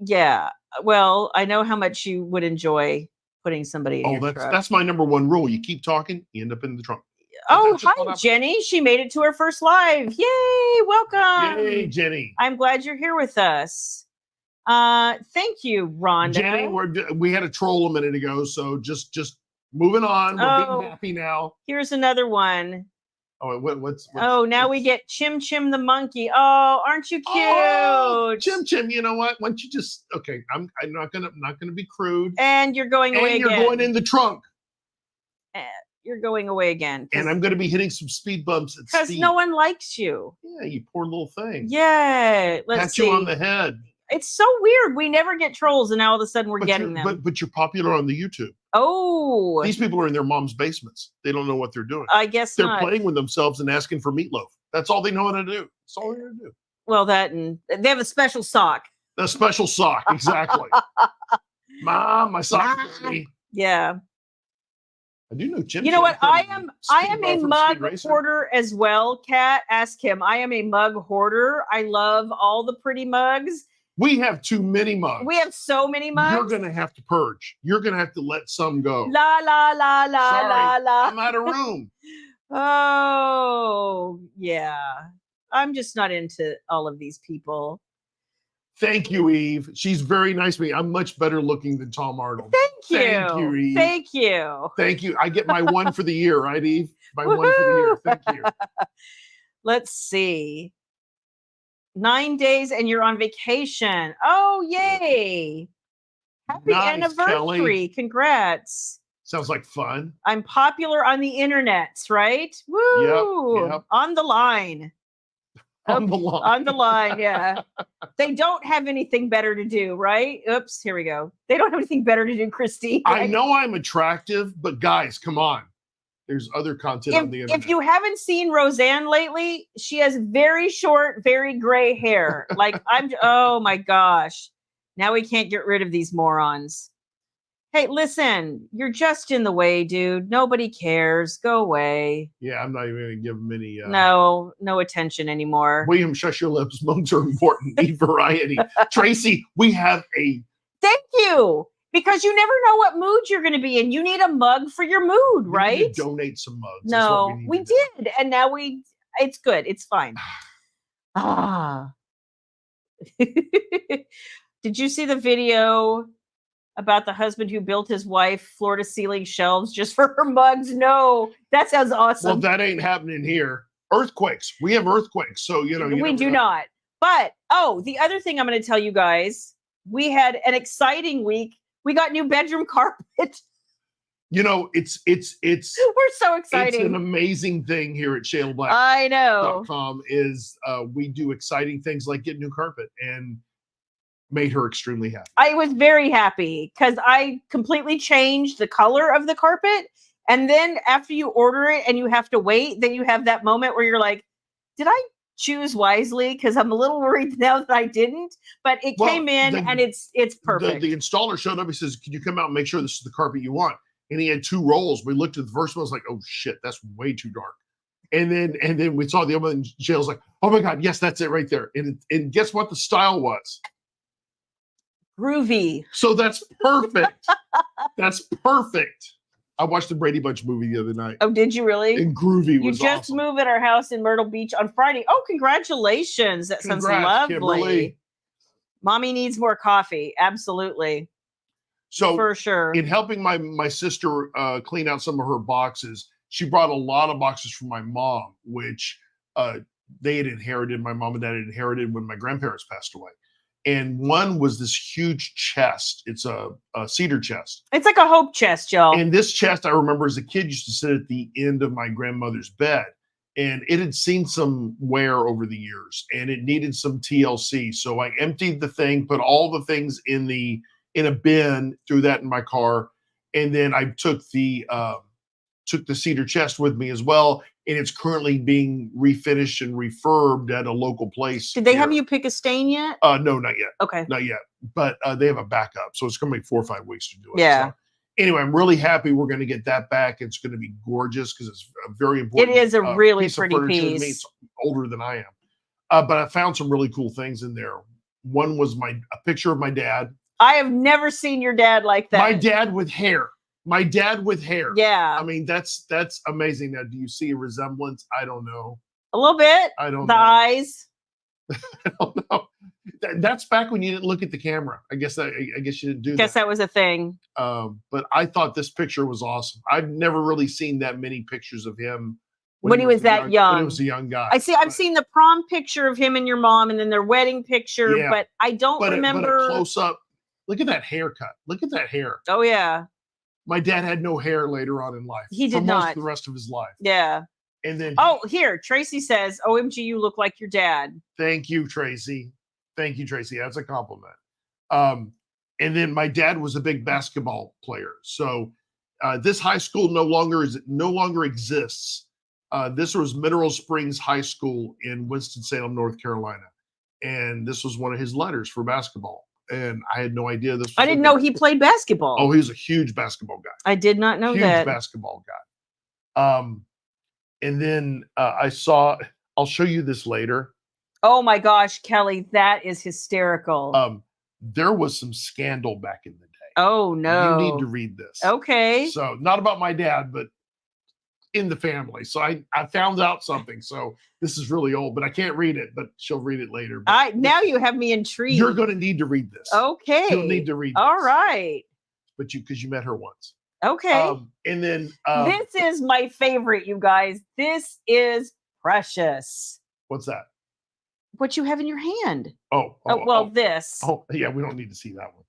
Yeah. Well, I know how much you would enjoy putting somebody in your truck. That's my number one rule. You keep talking, you end up in the trunk. Oh, hi, Jenny. She made it to her first live. Yay. Welcome. Yay, Jenny. I'm glad you're here with us. Thank you, Rhonda. Jenny, we had a troll a minute ago, so just moving on. We're being happy now. Here's another one. Oh, what's now we get Chim Chim the monkey. Oh, aren't you cute? Oh, Chim Chim, you know what? Why don't you just I'm not gonna be crude. And you're going away again. And you're going in the trunk. You're going away again. And I'm gonna be hitting some speed bumps because no one likes you. Yeah, you poor little thing. Yeah. Pat you on the head. It's so weird. We never get trolls, and now all of a sudden we're getting them. But you're popular on the YouTube. Oh. These people are in their mom's basements. They don't know what they're doing. I guess they're playing with themselves and asking for meatloaf. That's all they know how to do. That's all they're going to do. Well, that and they have a special sock. A special sock, exactly. Mom, my sock. Yeah. I do know Jim. You know what? I am a mug hoarder as well, Kat. Ask him. I am a mug hoarder. I love all the pretty mugs. We have too many mugs. We have so many mugs. You're going to have to purge. You're going to have to let some go. La, la, la, la, Sorry, la, la. I'm out of room. Oh, yeah. I'm just not into all of these people. Thank you, Eve. She's very nice to me. I'm much better looking than Tom Arnold. Thank you. Thank you, Eve. Thank you. Thank you. I get my one for the year, right, Eve? My one for the year. Thank you. Let's see. 9 days and you're on vacation. Oh, yay. Happy Nice, anniversary. Kelly. Congrats. Sounds like fun. I'm popular on the internet, right? Woo! Yep. On the line. On the line. On the line, yeah. They don't have anything better to do, right? Oops, here we go. They don't have anything better to do, Christine. I know I'm attractive, but guys, come on. There's other content on the internet. If you haven't seen Roseanne lately, she has very short, very gray hair. Like oh my gosh. Now we can't get rid of these morons. Hey, listen, you're just in the way, dude. Nobody cares. Go away. Yeah, I'm not even going to give them any. No attention anymore. William, shush your lips. Mugs are important. Need variety. Tracy, we have a. Thank you. Because you never know what mood you're going to be in. You need a mug for your mood, right? We need to donate some mugs. No, we did. And now it's good. It's fine. Did you see the video about the husband who built his wife floor-to-ceiling shelves just for her mugs? No, that sounds awesome. Well, that ain't happening here. Earthquakes. We have earthquakes, so we do not. But the other thing I'm going to tell you guys, we had an exciting week. We got new bedroom carpet. It's we're so excited. It's an amazing thing here at ShaylaBlack. I know. .com is we do exciting things like get new carpet, and made her extremely happy. I was very happy because I completely changed the color of the carpet. And then after you order it and you have to wait, then you have that moment where you're like, did I choose wisely? Because I'm a little worried now that I didn't. But it came in and it's perfect. The installer showed up. He says, can you come out and make sure this is the carpet you want? And he had 2 rolls. We looked at the first one. I was like, oh, shit, that's way too dark. And then we saw the other one. And Shayla's like, oh, my God, yes, that's it right there. And guess what the style was? Groovy. So that's perfect. That's perfect. I watched the Brady Bunch movie the other night. Oh, did you really? And Groovy was awesome. You just moved at our house in Myrtle Beach on Friday. Oh, congratulations. That sounds lovely. Kimberly. Mommy needs more coffee. Absolutely. So for sure. In helping my sister clean out some of her boxes, she brought a lot of boxes from my mom, which they had inherited. My mom and dad had inherited when my grandparents passed away. And one was this huge chest. It's a cedar chest. It's like a hope chest, y'all. And this chest, I remember as a kid, used to sit at the end of my grandmother's bed. And it had seen some wear over the years, and it needed some TLC. So I emptied the thing, put all the things in a bin, threw that in my car, and then I took the cedar chest with me as well. And it's currently being refinished and refurbed at a local place. Did they have you pick a stain yet? No, not yet. Okay. Not yet. But they have a backup. So it's going to take 4 or 5 weeks to do it. Yeah. So, anyway, I'm really happy we're going to get that back. It's going to be gorgeous because it's a very important. It is a really pretty piece. It's older than I am. But I found some really cool things in there. One was a picture of my dad. I have never seen your dad like that. My dad with hair. My dad with hair. Yeah. I mean, that's amazing. Now, do you see a resemblance? I don't know. A little bit. I don't know. The eyes. I don't know. That's back when you didn't look at the camera. I guess you didn't do that. Guess that was a thing. But I thought this picture was awesome. I've never really seen that many pictures of him when he was that young. When he was a young guy. I've seen the prom picture of him and your mom, and then their wedding picture. Yeah. But I don't remember. But a close up. Look at that haircut. Look at that hair. Oh yeah. My dad had no hair later on in life. He did not. Most of the rest of his life. Yeah. And then here, Tracy says, OMG, you look like your dad. Thank you, Tracy. Thank you, Tracy. That's a compliment. And then my dad was a big basketball player. So this high school no longer exists. This was Mineral Springs High School in Winston-Salem, North Carolina. And this was one of his letters for basketball. And I had no idea this was. I didn't know he played basketball. Oh, he was a huge basketball guy. I did not know that. Huge basketball guy. And then I'll show you this later. Oh my gosh, Kelly, that is hysterical. There was some scandal back in the day. Oh no. You need to read this. Okay. So not about my dad, but in the family. So I found out something. So this is really old, but I can't read it, but she'll read it later. But Now you have me intrigued. You're going to need to read this. Okay. You'll need to read this. All right. But because you met her once. Okay. And then this is my favorite, you guys. This is precious. What's that? What you have in your hand. This. Oh, yeah, we don't need to see that one.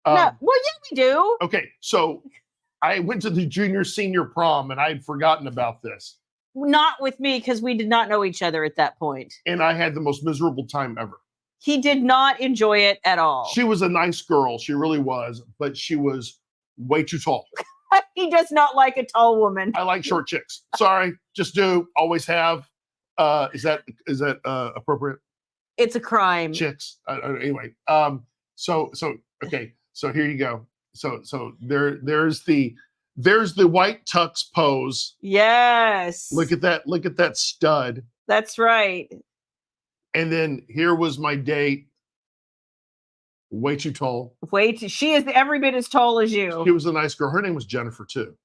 No, well, yeah, we do. Okay, so I went to the junior senior prom and I had forgotten about this. Not with me, because we did not know each other at that point. And I had the most miserable time ever. He did not enjoy it at all. She was a nice girl. She really was, but she was way too tall. He does not like a tall woman. I like short chicks. Sorry, just do. Always have. Is that appropriate? It's a crime. Chicks. Anyway. So okay. So here you go. So there's the white tux pose. Yes. Look at that. Look at that stud. That's right. And then here was my date. Way too tall. She is every bit as tall as you. She was a nice girl. Her name was Jennifer too.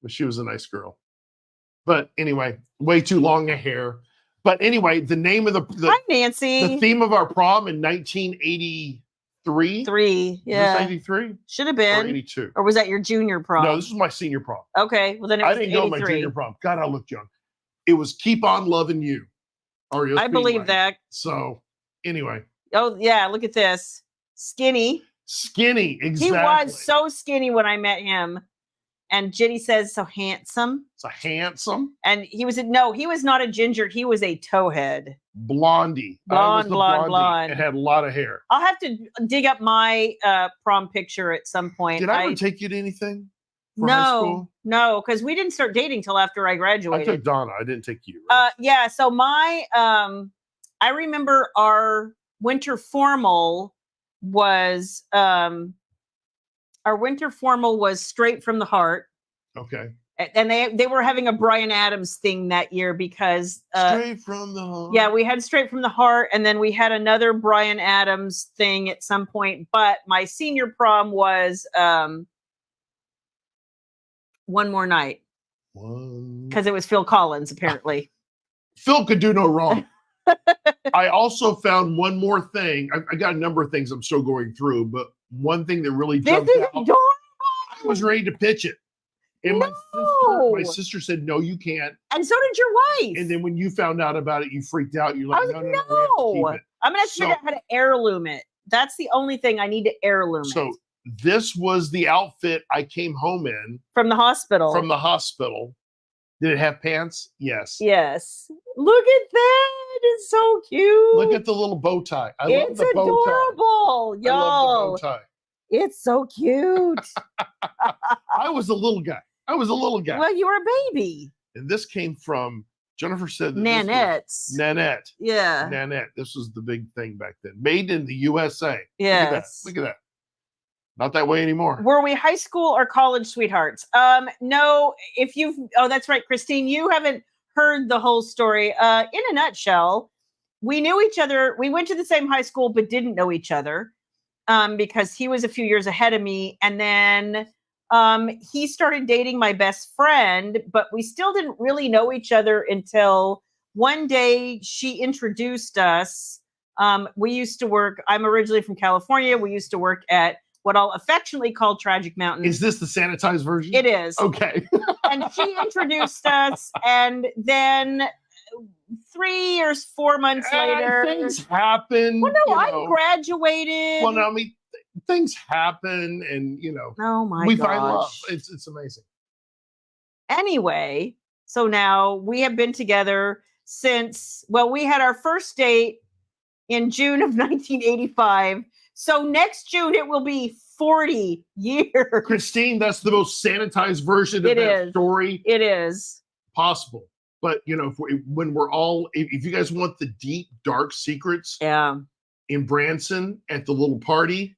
But she was a nice girl. But anyway, way too long a hair. But anyway, the name of the Hi, Nancy. The theme of our prom in 1983. Yeah. 83? Should have been. Or 82. Or was that your junior prom? No, this was my senior prom. Okay. Well, then it was I didn't go to my junior prom. God, I looked young. It was Keep On Loving You. I believe that. So anyway. Oh, yeah. Look at this. Skinny. Skinny, exactly. He was so skinny when I met him. And Jenny says, so handsome. So handsome. And he was not a ginger. He was a towhead. Blondie. Blonde. It had a lot of hair. I'll have to dig up my prom picture at some point. Did I ever take you to anything? High school? No, because we didn't start dating till after I graduated. I took Donna. I didn't take you. Right? Yeah. So my, I remember our winter formal was, Straight from the Heart. Okay. And they were having a Bryan Adams thing that year because Straight from the Heart. Yeah, we had Straight from the Heart, and then we had another Bryan Adams thing at some point. But my senior prom was One More Night. Because it was Phil Collins, apparently. Phil could do no wrong. I also found one more thing. I got a number of things I'm still going through, but one thing that really jumped out. Adorable. I was ready to pitch it. And my sister said, no, you can't. And so did your wife. And then when you found out about it, you freaked out. You're like, no. I'm going to have to figure out how to heirloom it. That's the only thing I need to heirloom it. So this was the outfit I came home in. From the hospital. Did it have pants? Yes. Yes. Look at that. It's so cute. Look at the little bow tie. I love the bow tie. It's adorable, y'all. I love the bow tie. It's so cute. I was a little guy. Well, you were a baby. And this came from, Jennifer said that Nanette. Yeah. Nanette. This was the big thing back then. Made in the USA. Yes. Look at that. Not that way anymore. Were we high school or college sweethearts? No. That's right, Christine. You haven't heard the whole story. In a nutshell, we knew each other. We went to the same high school, but didn't know each other because he was a few years ahead of me. And then he started dating my best friend, but we still didn't really know each other until one day she introduced us. We used to work. I'm originally from California. We used to work at what I'll affectionately call Tragic Mountain. Is this the sanitized version? It is. Okay. And she introduced us, and then 3 or 4 months later, things happen. Well, no, I graduated. Well, no, I mean, things happen, and oh my we gosh. find love. It's amazing. Anyway, so now we have been together since. Well, we had our first date in June of 1985. So next June, it will be 40 years. Christine, that's the most sanitized version of that story. It is. Possible. But, if you guys want the deep, dark secrets in Branson at the little party,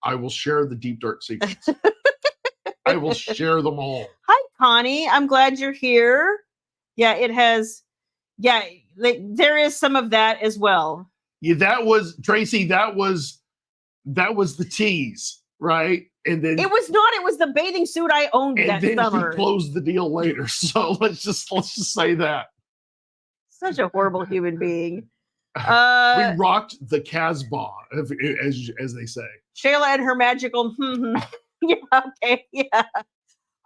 I will share the deep, dark secrets. I will share them all. Hi, Connie. I'm glad you're here. Yeah, it has. Yeah, there is some of that as well. Yeah, that was Tracy. That was the tease, right? And then it was not. It was the bathing suit I owned and that then summer. he closed the deal later. So let's just say that. Such a horrible human being. We rocked the Casbah, as they say. Shayla and her magical. Yeah. Okay. Yeah.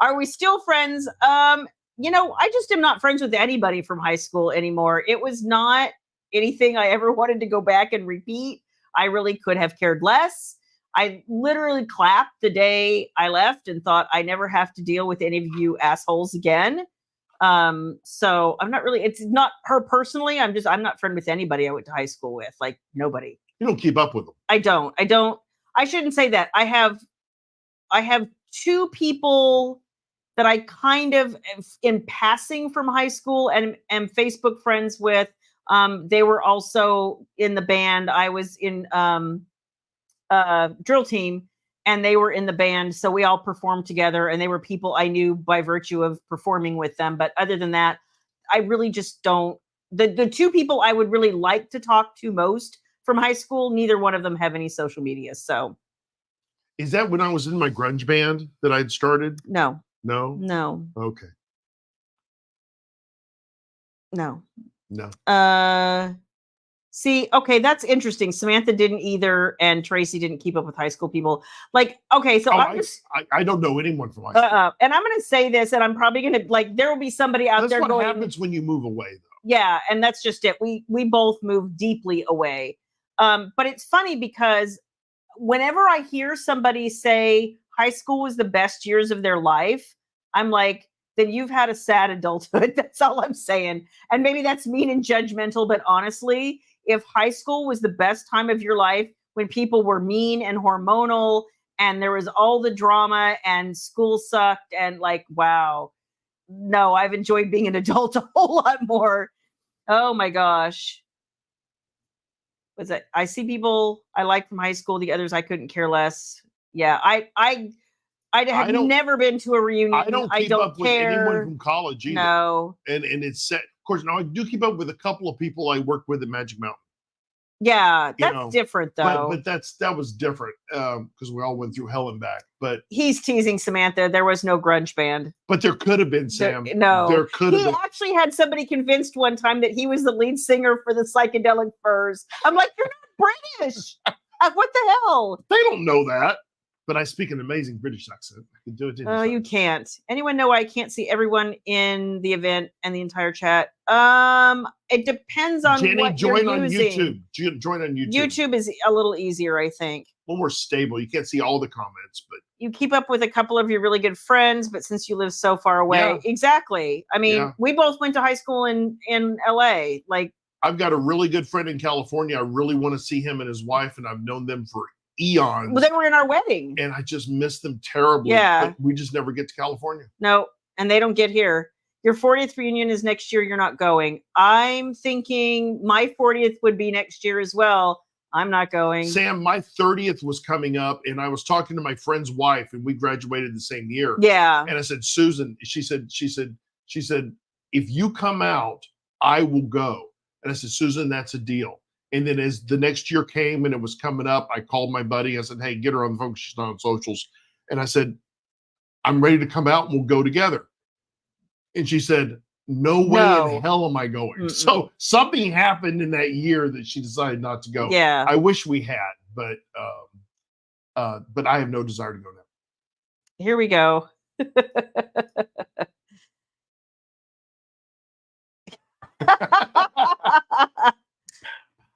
Are we still friends? I just am not friends with anybody from high school anymore. It was not anything I ever wanted to go back and repeat. I really could have cared less. I literally clapped the day I left and thought I never have to deal with any of you assholes again. So I'm not really, it's not her personally. I'm not friend with anybody I went to high school with, like nobody. You don't keep up with them. I don't, I shouldn't say that. I have two people that I kind of in passing from high school and am Facebook friends with. They were also in the band. I was in drill team and they were in the band. So we all performed together and they were people I knew by virtue of performing with them. But other than that, I really just don't. The two people I would really like to talk to most from high school, neither one of them have any social media. So is that when I was in my grunge band that I'd started? No. No. Okay. No. See, okay, that's interesting. Samantha didn't either, and Tracy didn't keep up with high school people. Like, okay, so I don't know anyone from high school. And I'm gonna say this, and I'm probably gonna there will be somebody out there going. That's what happens when you move away, though. Yeah, and that's just it. We both moved deeply away. But it's funny because whenever I hear somebody say high school was the best years of their life, I'm like, then you've had a sad adulthood. That's all I'm saying. And maybe that's mean and judgmental, but honestly, if high school was the best time of your life when people were mean and hormonal and there was all the drama and school sucked and like, wow, no, I've enjoyed being an adult a whole lot more. Oh my gosh. Was it? I see people I like from high school, the others I couldn't care less. Yeah, I have never been to a reunion. I don't keep up with anyone from college either. No. And it's set. Of course, now I do keep up with a couple of people I worked with at Magic Mountain. Yeah, that's different though. But that was different because we all went through hell and back. But he's teasing Samantha. There was no grunge band. But there could have been, Sam. There could have been. He actually had somebody convinced one time that he was the lead singer for the Psychedelic Furs. I'm like, you're not British. What the hell? They don't know that. But I speak an amazing British accent. I can do it. Oh, you can't. Anyone know why I can't see everyone in the event and the entire chat? It depends on Jenny, what join you're on using. YouTube. Join on YouTube. YouTube is a little easier, I think. A little more stable. You can't see all the comments, but you keep up with a couple of your really good friends. But since you live so far away, exactly. I mean, we both went to high school in LA. Like, I've got a really good friend in California. I really want to see him and his wife, and I've known them for eons. Well, they were in our wedding. And I just miss them terribly. Yeah. But we just never get to California. No, and they don't get here. Your 40th reunion is next year. You're not going. I'm thinking my 40th would be next year as well. I'm not going. Sam, my 30th was coming up, and I was talking to my friend's wife, and we graduated the same year. Yeah. And I said, Susan, she said, if you come out, I will go. And I said, Susan, that's a deal. And then as the next year came and it was coming up, I called my buddy. I said, hey, get her on the phone. She's not on socials. And I said, I'm ready to come out and we'll go together. And she said, no way in hell am I going. Mm-mm. So something happened in that year that she decided not to go. Yeah. I wish we had, but I have no desire to go now. Here we go.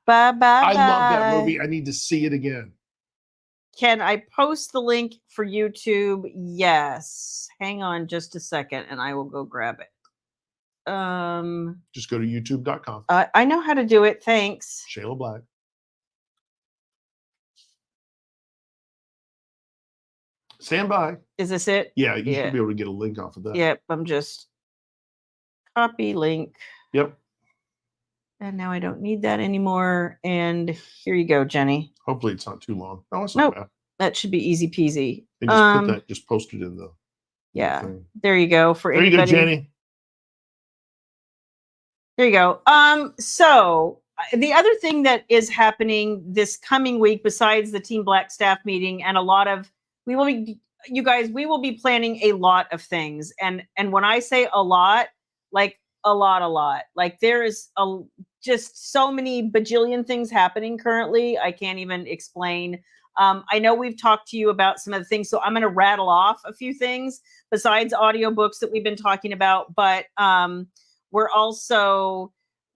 Bye. I love that movie. I need to see it again. Can I post the link for YouTube? Yes. Hang on just a second and I will go grab it. Just go to youtube.com. I know how to do it. Thanks. Shayla Black. Stand by. Is this it? Yeah, you should be able to get a link off of that. Yep. I'm just copy link. Yep. And now I don't need that anymore. And here you go, Jenny. Hopefully it's not too long. No, it's not bad. That should be easy peasy. And just put that, just post it in the thing. There you go. There you go, Jenny. There you go. So the other thing that is happening this coming week, besides the Team Black staff meeting, and a lot of, we will be, you guys, we will be planning a lot of things. And when I say a lot, like a lot, like there is just so many bajillion things happening currently. I can't even explain. I know we've talked to you about some of the things, so I'm going to rattle off a few things besides audiobooks that we've been talking about, but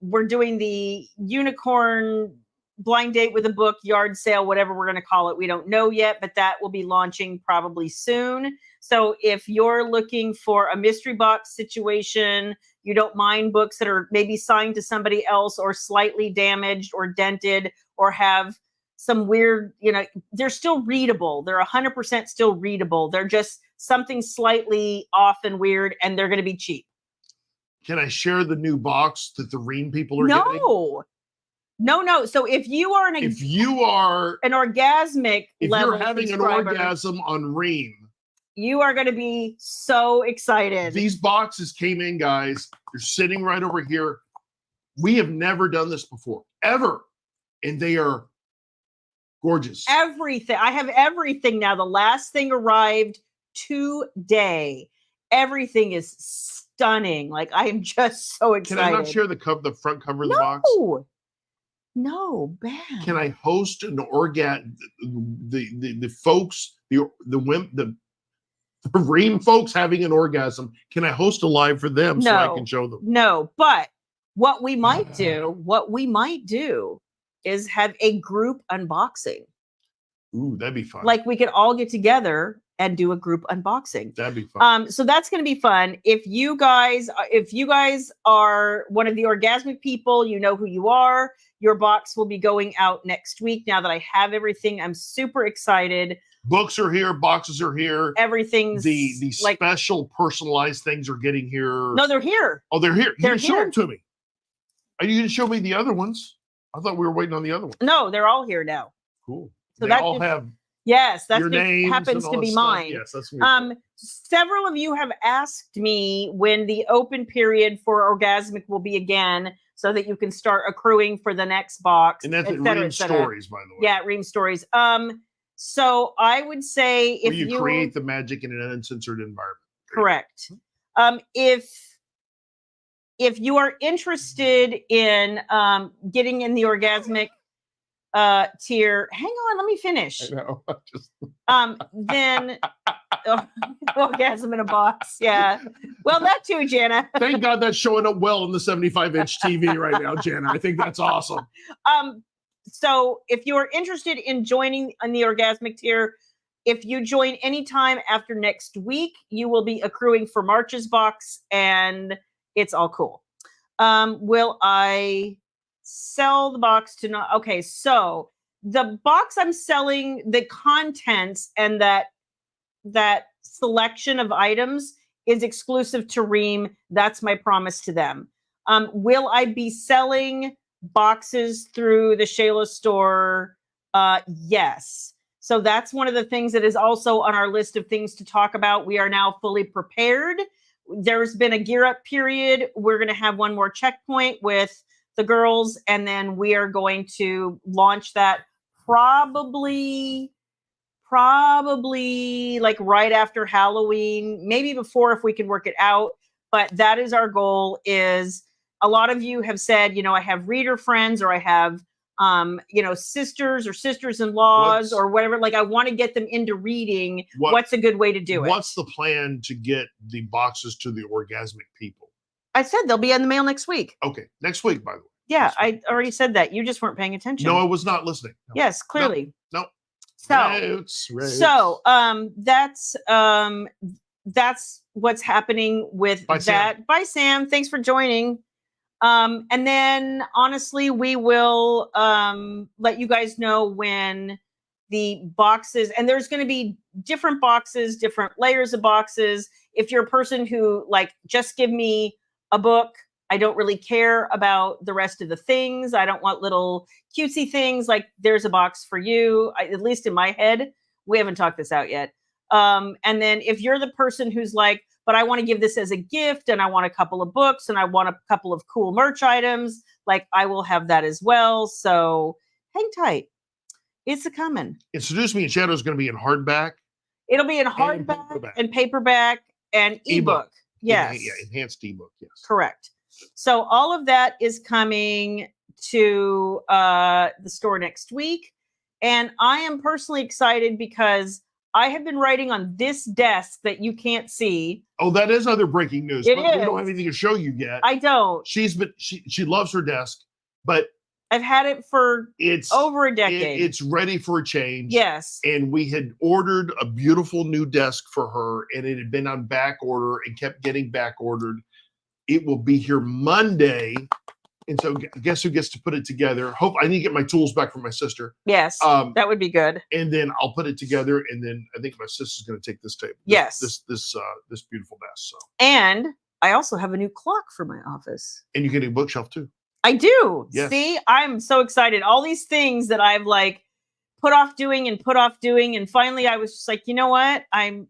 we're doing the unicorn blind date with a book, yard sale, whatever we're going to call it. We don't know yet, but that will be launching probably soon. So if you're looking for a mystery box situation, you don't mind books that are maybe signed to somebody else or slightly damaged or dented or have some weird, they're still readable. They're 100% still readable. They're just something slightly off and weird, and they're going to be cheap. Can I share the new box that the Ream people are getting? No. So if you are an orgasmic, if you're having an orgasm on Ream, you are going to be so excited. These boxes came in, guys. They're sitting right over here. We have never done this before, ever, and they are gorgeous. Everything. I have everything now. The last thing arrived today. Everything is stunning. Like, I am just so excited. Can I not share the front cover of the box? No, bad. Can I host an orgasm? The folks, the Ream folks having an orgasm. Can I host a live for them so I can show them? No, but what we might do is have a group unboxing. Ooh, that'd be fun. Like, we could all get together and do a group unboxing. That'd be fun. So that's going to be fun. If you guys are one of the orgasmic people, you know who you are. Your box will be going out next week. Now that I have everything, I'm super excited. Books are here. Boxes are here. Everything's the like, special personalized things are getting here. No, they're here. Oh, they're here. They're here. Show them to me. Are you going to show me the other ones? I thought we were waiting on the other ones. No, they're all here now. Cool. So they all have. Yes, that's happens to be mine. Yes, that's several of you have asked me when the open period for orgasmic will be again, so that you can start accruing for the next box. And that's at Ream Stories, by the way. Yeah, Ream Stories. So I would say if you create the magic in an uncensored environment. Correct. If you are interested in getting in the orgasmic tier, hang on, let me finish. I know. Then orgasm in a box. Yeah. Well, that too, Jana. Thank God that's showing up well in the 75-inch TV right now, Jana. I think that's awesome. So if you're interested in joining in the orgasmic tier, if you join anytime after next week, you will be accruing for March's box, and it's all cool. Will I sell the box to not? Okay, so the box I'm selling, the contents and that selection of items is exclusive to Ream. That's my promise to them. Will I be selling boxes through the Shayla store? Yes. So that's one of the things that is also on our list of things to talk about. We are now fully prepared. There's been a gear up period. We're going to have one more checkpoint with the girls, and then we are going to launch that probably like right after Halloween, maybe before if we can work it out. But that is our goal. Is a lot of you have said, I have reader friends, or I have sisters or sisters-in-laws or whatever. Like, I want to get them into reading. What's a good way to do it? What's the plan to get the boxes to the orgasmic people? I said they'll be in the mail next week. Okay, next week, by the way. Yeah, I already said that. You just weren't paying attention. No, I was not listening. No. Yes, clearly. No. So that's what's happening with that. Sam. Bye, Sam. Thanks for joining. And then honestly, we will let you guys know when the boxes, and there's going to be different boxes, different layers of boxes. If you're a person who just give me a book, I don't really care about the rest of the things. I don't want little cutesy things. There's a box for you, at least in my head. We haven't talked this out yet. And then if you're the person who's like, but I want to give this as a gift, and I want a couple of books, and I want a couple of cool merch items. Like, I will have that as well. So hang tight. It's a coming. And Seduce Me in Shadow is going to be in hardback. It'll be in hardback and paperback and ebook. Yes. Yeah, enhanced ebook. Yes. Correct. So all of that is coming to the store next week. And I am personally excited because I have been writing on this desk that you can't see. Oh, that is other breaking news. It We is. don't have anything to show you yet. I don't. She loves her desk, but I've had it for it's over a decade. It's ready for a change. Yes. And we had ordered a beautiful new desk for her, and it had been on back order and kept getting back ordered. It will be here Monday. And so guess who gets to put it together? I need to get my tools back from my sister. Yes, that would be good. And then I'll put it together, and then I think my sister's going to take this table. Yes. This beautiful desk. So. And I also have a new clock for my office. And you get a bookshelf too. I do. Yes. See, I'm so excited. All these things that I've like put off doing, and finally I was just like, you know what? I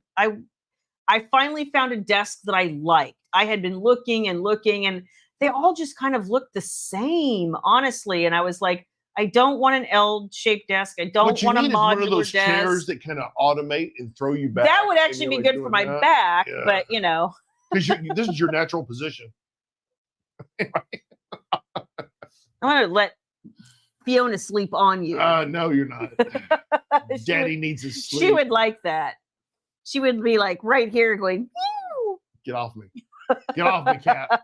finally found a desk that I liked. I had been looking, and they all just kind of look the same, honestly. And I was like, I don't want an L-shaped desk. I don't want a modular one of those desk. chairs that kind of automate and throw you back. That would actually be good for my back, yeah. But you know, because this is your natural position. I want to let Fiona sleep on you. No, you're not. Daddy needs his sleep. She would like that. She would be like right here going, Ew! Get off me. Get off me, cat.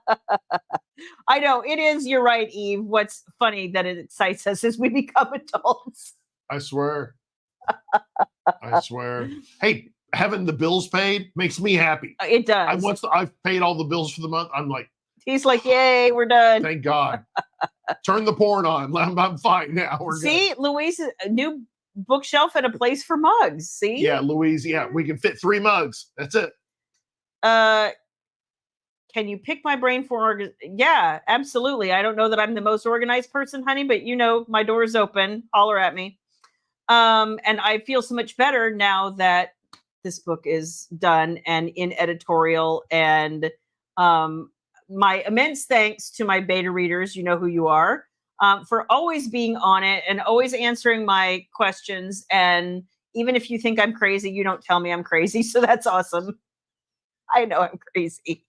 I know. It is. You're right, Eve. What's funny that it excites us as we become adults. I swear. I swear. Hey, having the bills paid makes me happy. It does. I've paid all the bills for the month. I'm like, he's like, yay, we're done. Thank God. Turn the porn on. I'm fine now. See, Louise, a new bookshelf and a place for mugs. See? Yeah, Louise. Yeah, we can fit 3 mugs. That's it. Can you pick my brain for yeah, absolutely. I don't know that I'm the most organized person, honey, but you know, my door is open. Holler at me. And I feel so much better now that this book is done and in editorial. And my immense thanks to my beta readers, you know who you are, for always being on it and always answering my questions. And even if you think I'm crazy, you don't tell me I'm crazy. So that's awesome. I know I'm crazy.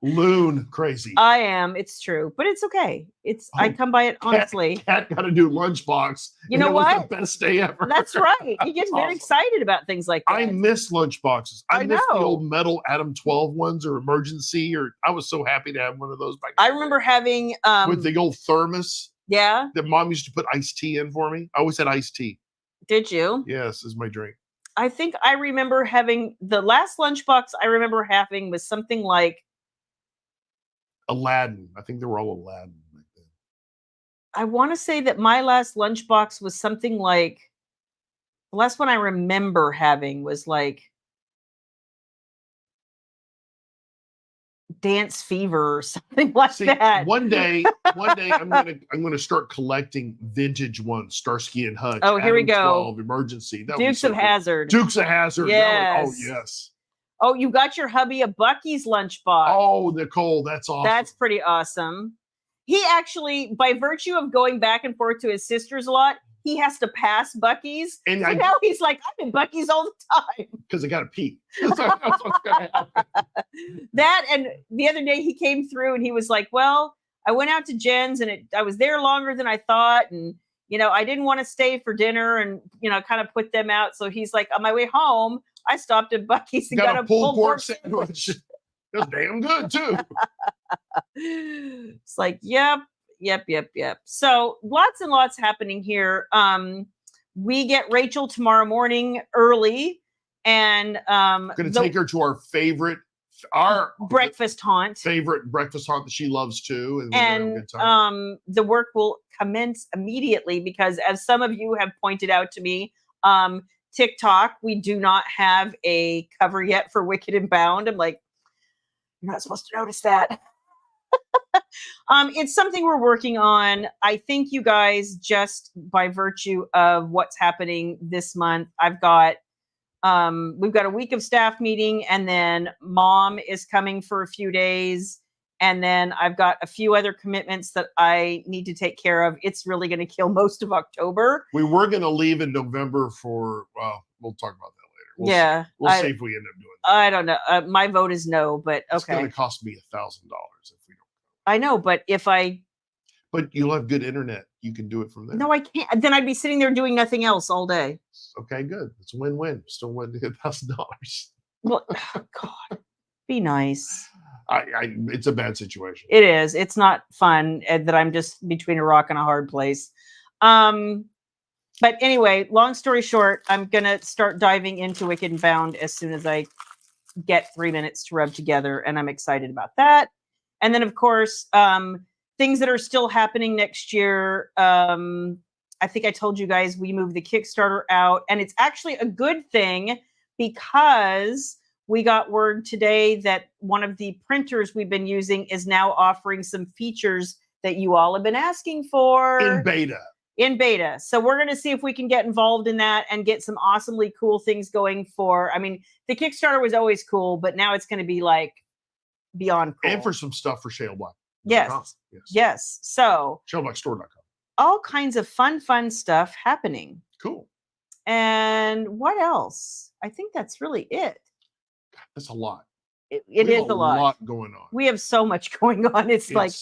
Loon crazy. I am. It's true, but it's okay. I come by it honestly. Cat got to do Lunchbox. You know what? It was the best day ever. That's right. He gets very excited about things like that. I miss Lunchboxes. I miss know. the old metal Adam 12 ones or Emergency. I was so happy to have one of those back. I remember having with the old thermos. Yeah. That Mom used to put iced tea in for me. I always had iced tea. Did you? Yes, is my drink. I think I remember having the last Lunchbox I remember having was something like Aladdin. I think they were all Aladdin back then. I want to say that my last Lunchbox was something like the last one I remember having was like Dance Fever or something like that. One day I'm gonna start collecting vintage ones, Starsky and Hutch. Oh, here we go. 12, Emergency. Dukes of Hazzard. Dukes of Hazzard. Yes. Oh yes. Oh, you got your hubby a Bucky's lunchbox. Oh, Nicole, that's awesome. That's pretty awesome. He actually, by virtue of going back and forth to his sister's a lot, he has to pass Bucky's. And so now he's like, I'm in Bucky's all the time. Because I got to pee. That, and the other day he came through and he was like, well, I went out to Jen's and I was there longer than I thought. And, you know, I didn't want to stay for dinner and, you know, kind of put them out. So he's like, on my way home, I stopped at Bucky's and got a pulled pork sandwich. It was damn good too. It's like, yep. So lots and lots happening here. We get Rachel tomorrow morning early, and I'm going to take her to our breakfast haunt. Favorite breakfast haunt that she loves too, and the work will commence immediately because, as some of you have pointed out to me, TikTok, we do not have a cover yet for Wicked and Bound. I'm like, you're not supposed to notice that. It's something we're working on. I think you guys, just by virtue of what's happening this month, I've got We've got a week of staff meeting, and then mom is coming for a few days. And then I've got a few other commitments that I need to take care of. It's really going to kill most of October. We were going to leave in November for, well, we'll talk about that later. Yeah. We'll see if we end up doing that. I don't know. My vote is no, but okay. It's going to cost me $1,000 if we don't. I know, but But you'll have good internet. You can do it from there. No, I can't. Then I'd be sitting there doing nothing else all day. Okay, good. It's a win-win. Still win $1,000. Well, oh God, be nice. It's a bad situation. It is. It's not fun that I'm just between a rock and a hard place. But anyway, long story short, I'm going to start diving into Wicked and Bound as soon as I get 3 minutes to rub together. And I'm excited about that. And then, of course, things that are still happening next year. I think I told you guys we moved the Kickstarter out. And it's actually a good thing because we got word today that one of the printers we've been using is now offering some features that you all have been asking for. In beta. So we're going to see if we can get involved in that and get some awesomely cool things going for, I mean, the Kickstarter was always cool, but now it's going to be like beyond cool. And for some stuff for Shayla Black. Yes. So ShaylaBlackStore.com. All kinds of fun stuff happening. Cool. And what else? I think that's really it. That's a lot. It is a lot. A lot going on. We have so much going on. It's like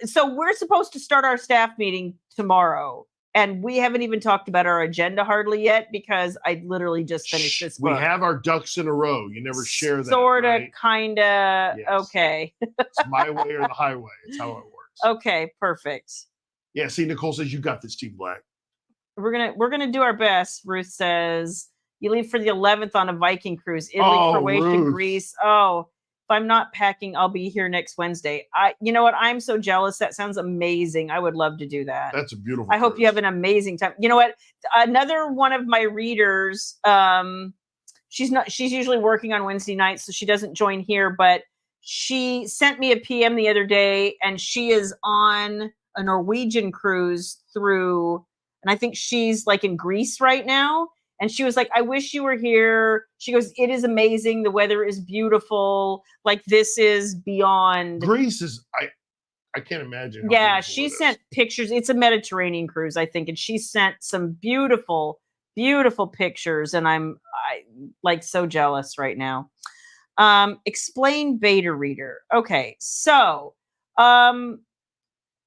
so we're supposed to start our staff meeting tomorrow, and we haven't even talked about our agenda hardly yet because I literally just finished this book. We have our ducks in a row. You never share that. Sorta, right? kinda. Yes. Okay. It's my way or the highway. It's how it works. Okay, perfect. Yeah. See, Nicole says you got this, Team Black. We're gonna do our best. Ruth says you leave for the 11th on a Viking cruise. Italy, Croatia, Ruth. Greece. Oh. If I'm not packing, I'll be here next Wednesday. You know what? I'm so jealous. That sounds amazing. I would love to do that. That's a beautiful. I hope you have an amazing time. You know what? Another one of my readers, she's usually working on Wednesday nights, so she doesn't join here, but she sent me a PM the other day, and she is on a Norwegian cruise through, and I think she's like in Greece right now. And she was like, I wish you were here. She goes, it is amazing. The weather is beautiful. Like, this is beyond. Greece is, I can't imagine. Yeah, she sent pictures. It's a Mediterranean cruise, I think. And she sent some beautiful, beautiful pictures. And I'm like so jealous right now. Explain beta reader. Okay, so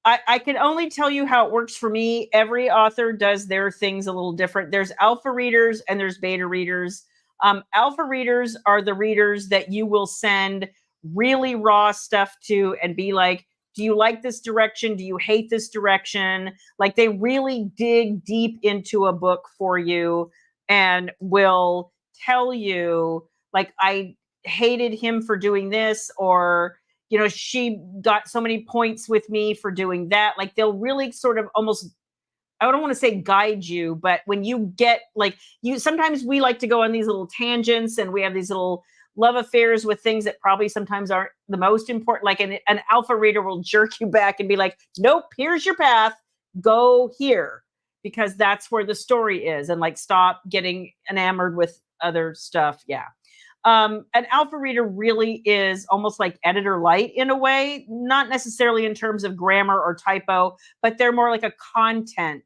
I can only tell you how it works for me. Every author does their things a little different. There's alpha readers and there's beta readers. Alpha readers are the readers that you will send really raw stuff to and be like, do you like this direction? Do you hate this direction? Like, they really dig deep into a book for you and will tell you, like, I hated him for doing this, or you know, she got so many points with me for doing that. Like, they'll really sort of almost, I don't want to say guide you, but when you get like sometimes we like to go on these little tangents and we have these little love affairs with things that probably sometimes aren't the most important. Like an alpha reader will jerk you back and be like, nope, here's your path. Go here, because that's where the story is. And like, stop getting enamored with other stuff. Yeah. An alpha reader really is almost like editor light in a way, not necessarily in terms of grammar or typo, but they're more like a content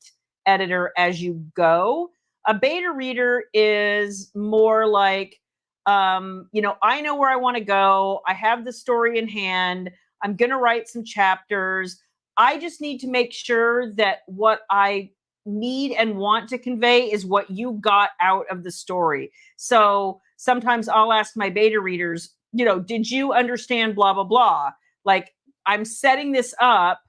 editor as you go. A beta reader is more like, you know, I know where I want to go. I have the story in hand. I'm going to write some chapters. I just need to make sure that what I need and want to convey is what you got out of the story. So sometimes I'll ask my beta readers, you know, did you understand blah, blah, blah? Like, I'm setting this up.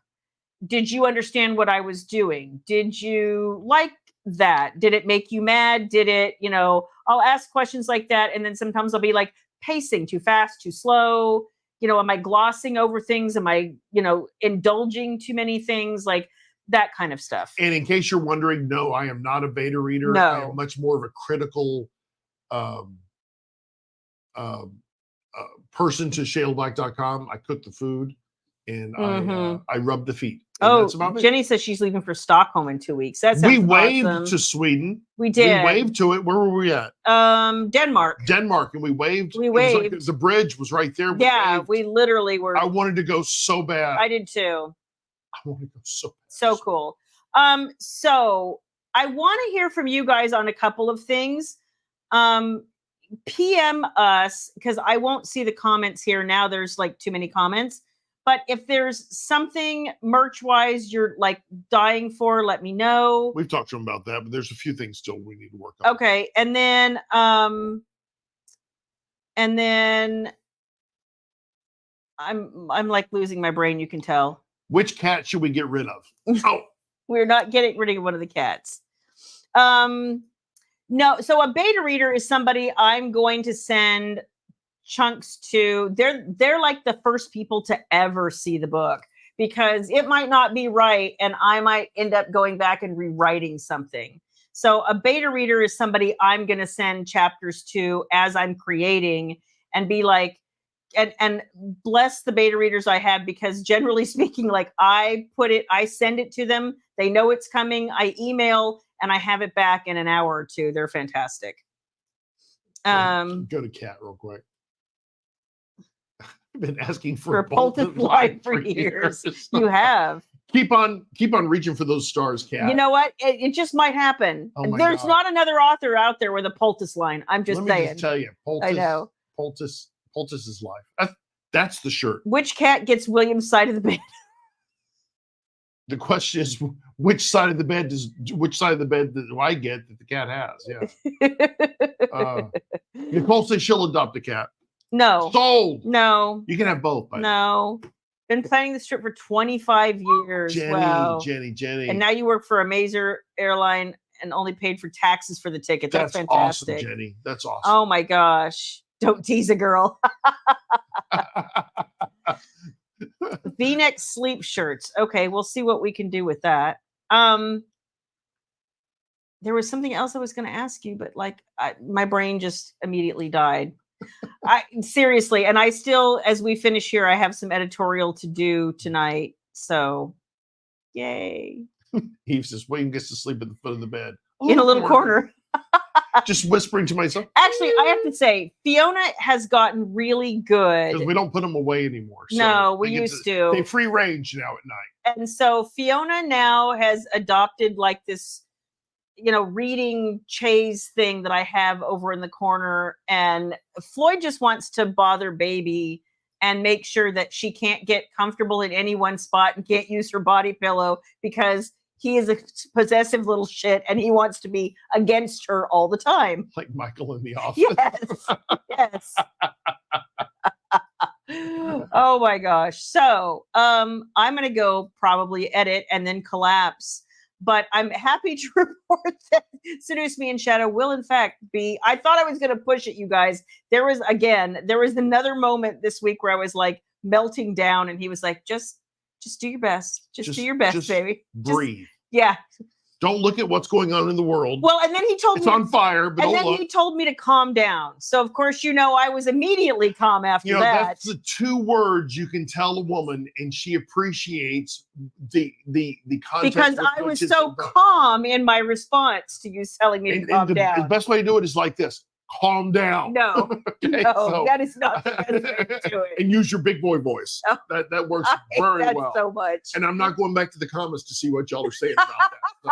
Did you understand what I was doing? Did you like that? Did it make you mad? Did it, you know, I'll ask questions like that. And then sometimes I'll be like, pacing too fast, too slow. You know, am I glossing over things? Am I, you know, indulging too many things? Like that kind of stuff. And in case you're wondering, no, I am not a beta reader. No. I am much more of a critical person to ShaylaBlack.com. I cook the food. and Mhm. I rubbed the feet. And Oh, that's about it. Jenny says she's leaving for Stockholm in 2 weeks. That We sounds waved awesome. to Sweden. We did. We waved to it. Where were we at? Denmark. Denmark, and we waved. We It was like waved. the bridge was right there. Yeah, waved. we literally were. I wanted to go so bad. I did too. I wanted to go so bad. So cool. So I want to hear from you guys on a couple of things. PM us, because I won't see the comments here now. There's like too many comments. But if there's something merch-wise you're like dying for, let me know. We've talked to him about that, but there's a few things still we need to work on. Okay, and then I'm like losing my brain. You can tell. Which cat should we get rid of? Oh, We're not getting rid of one of the cats. No, so a beta reader is somebody I'm going to send chunks to. They're like the first people to ever see the book, because it might not be right and I might end up going back and rewriting something. So a beta reader is somebody I'm going to send chapters to as I'm creating and be like, and bless the beta readers I have, because generally speaking, like I send it to them. They know it's coming. I email and I have it back in an hour or two. They're fantastic. go to cat real quick. I've been asking for a poultice life for years. You have. Keep on reaching for those stars, cat. You know what? It just might happen. Oh my There's God. not another author out there with a poultice line. I'm just Let saying. me just tell you, poultice, I know. Poultice is life. That's the shirt. Which cat gets William's side of the bed? The question is, which side of the bed do I get that the cat has? Yeah. Nicole says she'll adopt a cat. No. Sold. No. You can have both. No. Been planning this trip for 25 years. Jenny, wow. Jenny. And now you work for a major airline and only paid for taxes for the ticket. That's fantastic. Awesome, Jenny. That's awesome. Oh my gosh. Don't tease a girl. V-neck sleep shirts. Okay, we'll see what we can do with that. There was something else I was going to ask you, but like my brain just immediately died. Seriously, and I still, as we finish here, I have some editorial to do tonight. So, yay! Eve says William gets to sleep at the foot of the bed in a little corner. Just whispering to myself. Actually, I have to say, Fiona has gotten really good. Because we don't put them away anymore. So no, we used to. They free range now at night. And so Fiona now has adopted like this, reading chaise thing that I have over in the corner. And Floyd just wants to bother baby and make sure that she can't get comfortable in any one spot and can't use her body pillow, because he is a possessive little shit and he wants to be against her all the time. Like Michael in The Office. Yes. Oh my gosh. So I'm going to go probably edit and then collapse. But I'm happy to report that Seduce Me and Shadow will, in fact, be. I thought I was going to push it, you guys. There was another moment this week where I was like melting down, and he was like, just do your best. Just do your best, baby. Breathe. Yeah. Don't look at what's going on in the world. Well, and then he told me it's on fire, but and then he told me to calm down. So of course, I was immediately calm after that. That's the 2 words you can tell a woman, and she appreciates the context. Because I was so calm in my response to you telling me to calm down. The best way to do it is like this: calm down. No, okay, no, that is not the best way to do it. And use your big boy voice. Oh, that works very well. So much. And I'm not going back to the comments to see what y'all are saying about that. So,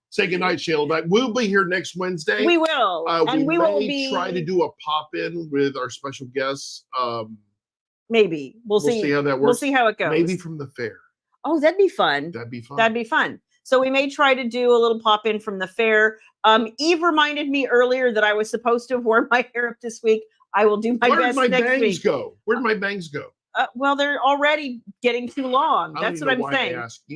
say goodnight, Shayla. We'll be here next Wednesday. We will. And we may try to do a pop-in with our special guests. Maybe. We'll see how that works. We'll see how it goes. Maybe from the fair. Oh, that'd be fun. That'd be fun. So we may try to do a little pop-in from the fair. Eve reminded me earlier that I was supposed to have worn my hair up this week. I will do my best next week. Where did my bangs go? Where did my bangs go? Well, they're already getting too long. That's what I'm saying.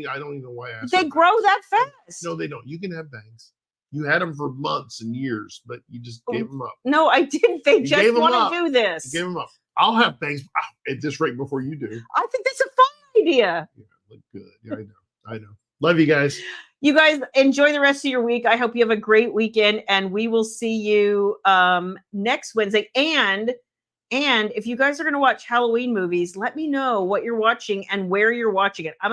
I don't even know why I asked. They grow that fast. No, they don't. You can have bangs. You had them for months and years, but you just gave them up. No, I didn't. They just want to do this. You gave them up. I'll have bangs at this rate before you do. I think that's a fun idea. Yeah, look good. Yeah, I know. Love you guys. You guys enjoy the rest of your week. I hope you have a great weekend, and we will see you next Wednesday. And And if you guys are going to watch Halloween movies, let me know what you're watching and where you're watching it. I'm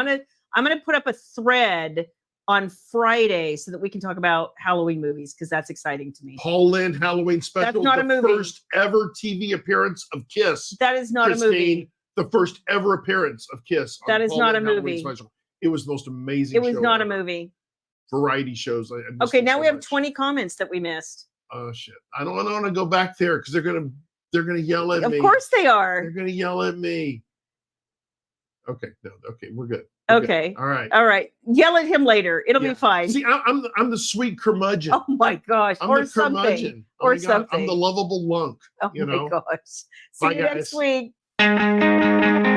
gonna put up a thread on Friday so that we can talk about Halloween movies because that's exciting to me. Paul Lynde Halloween special. That's not a movie. First ever TV appearance of Kiss. That is not Christine, a movie. The first ever appearance of Kiss. That is not a movie. Special. It was the most amazing. It was show not ever. a movie. Variety shows. Okay, now we have 20 comments that we missed. Oh shit! I don't want to go back there because they're gonna yell at me. Of course they are. They're gonna yell at me. Okay, no, okay, we're good. Okay. All right. All right. Yell at him later. It'll be fine. See, I'm the sweet curmudgeon. Oh my gosh. I'm or the something. curmudgeon. Or my God, something. I'm the lovable lunk. Oh you know? my gosh. See Bye, you next guys. week.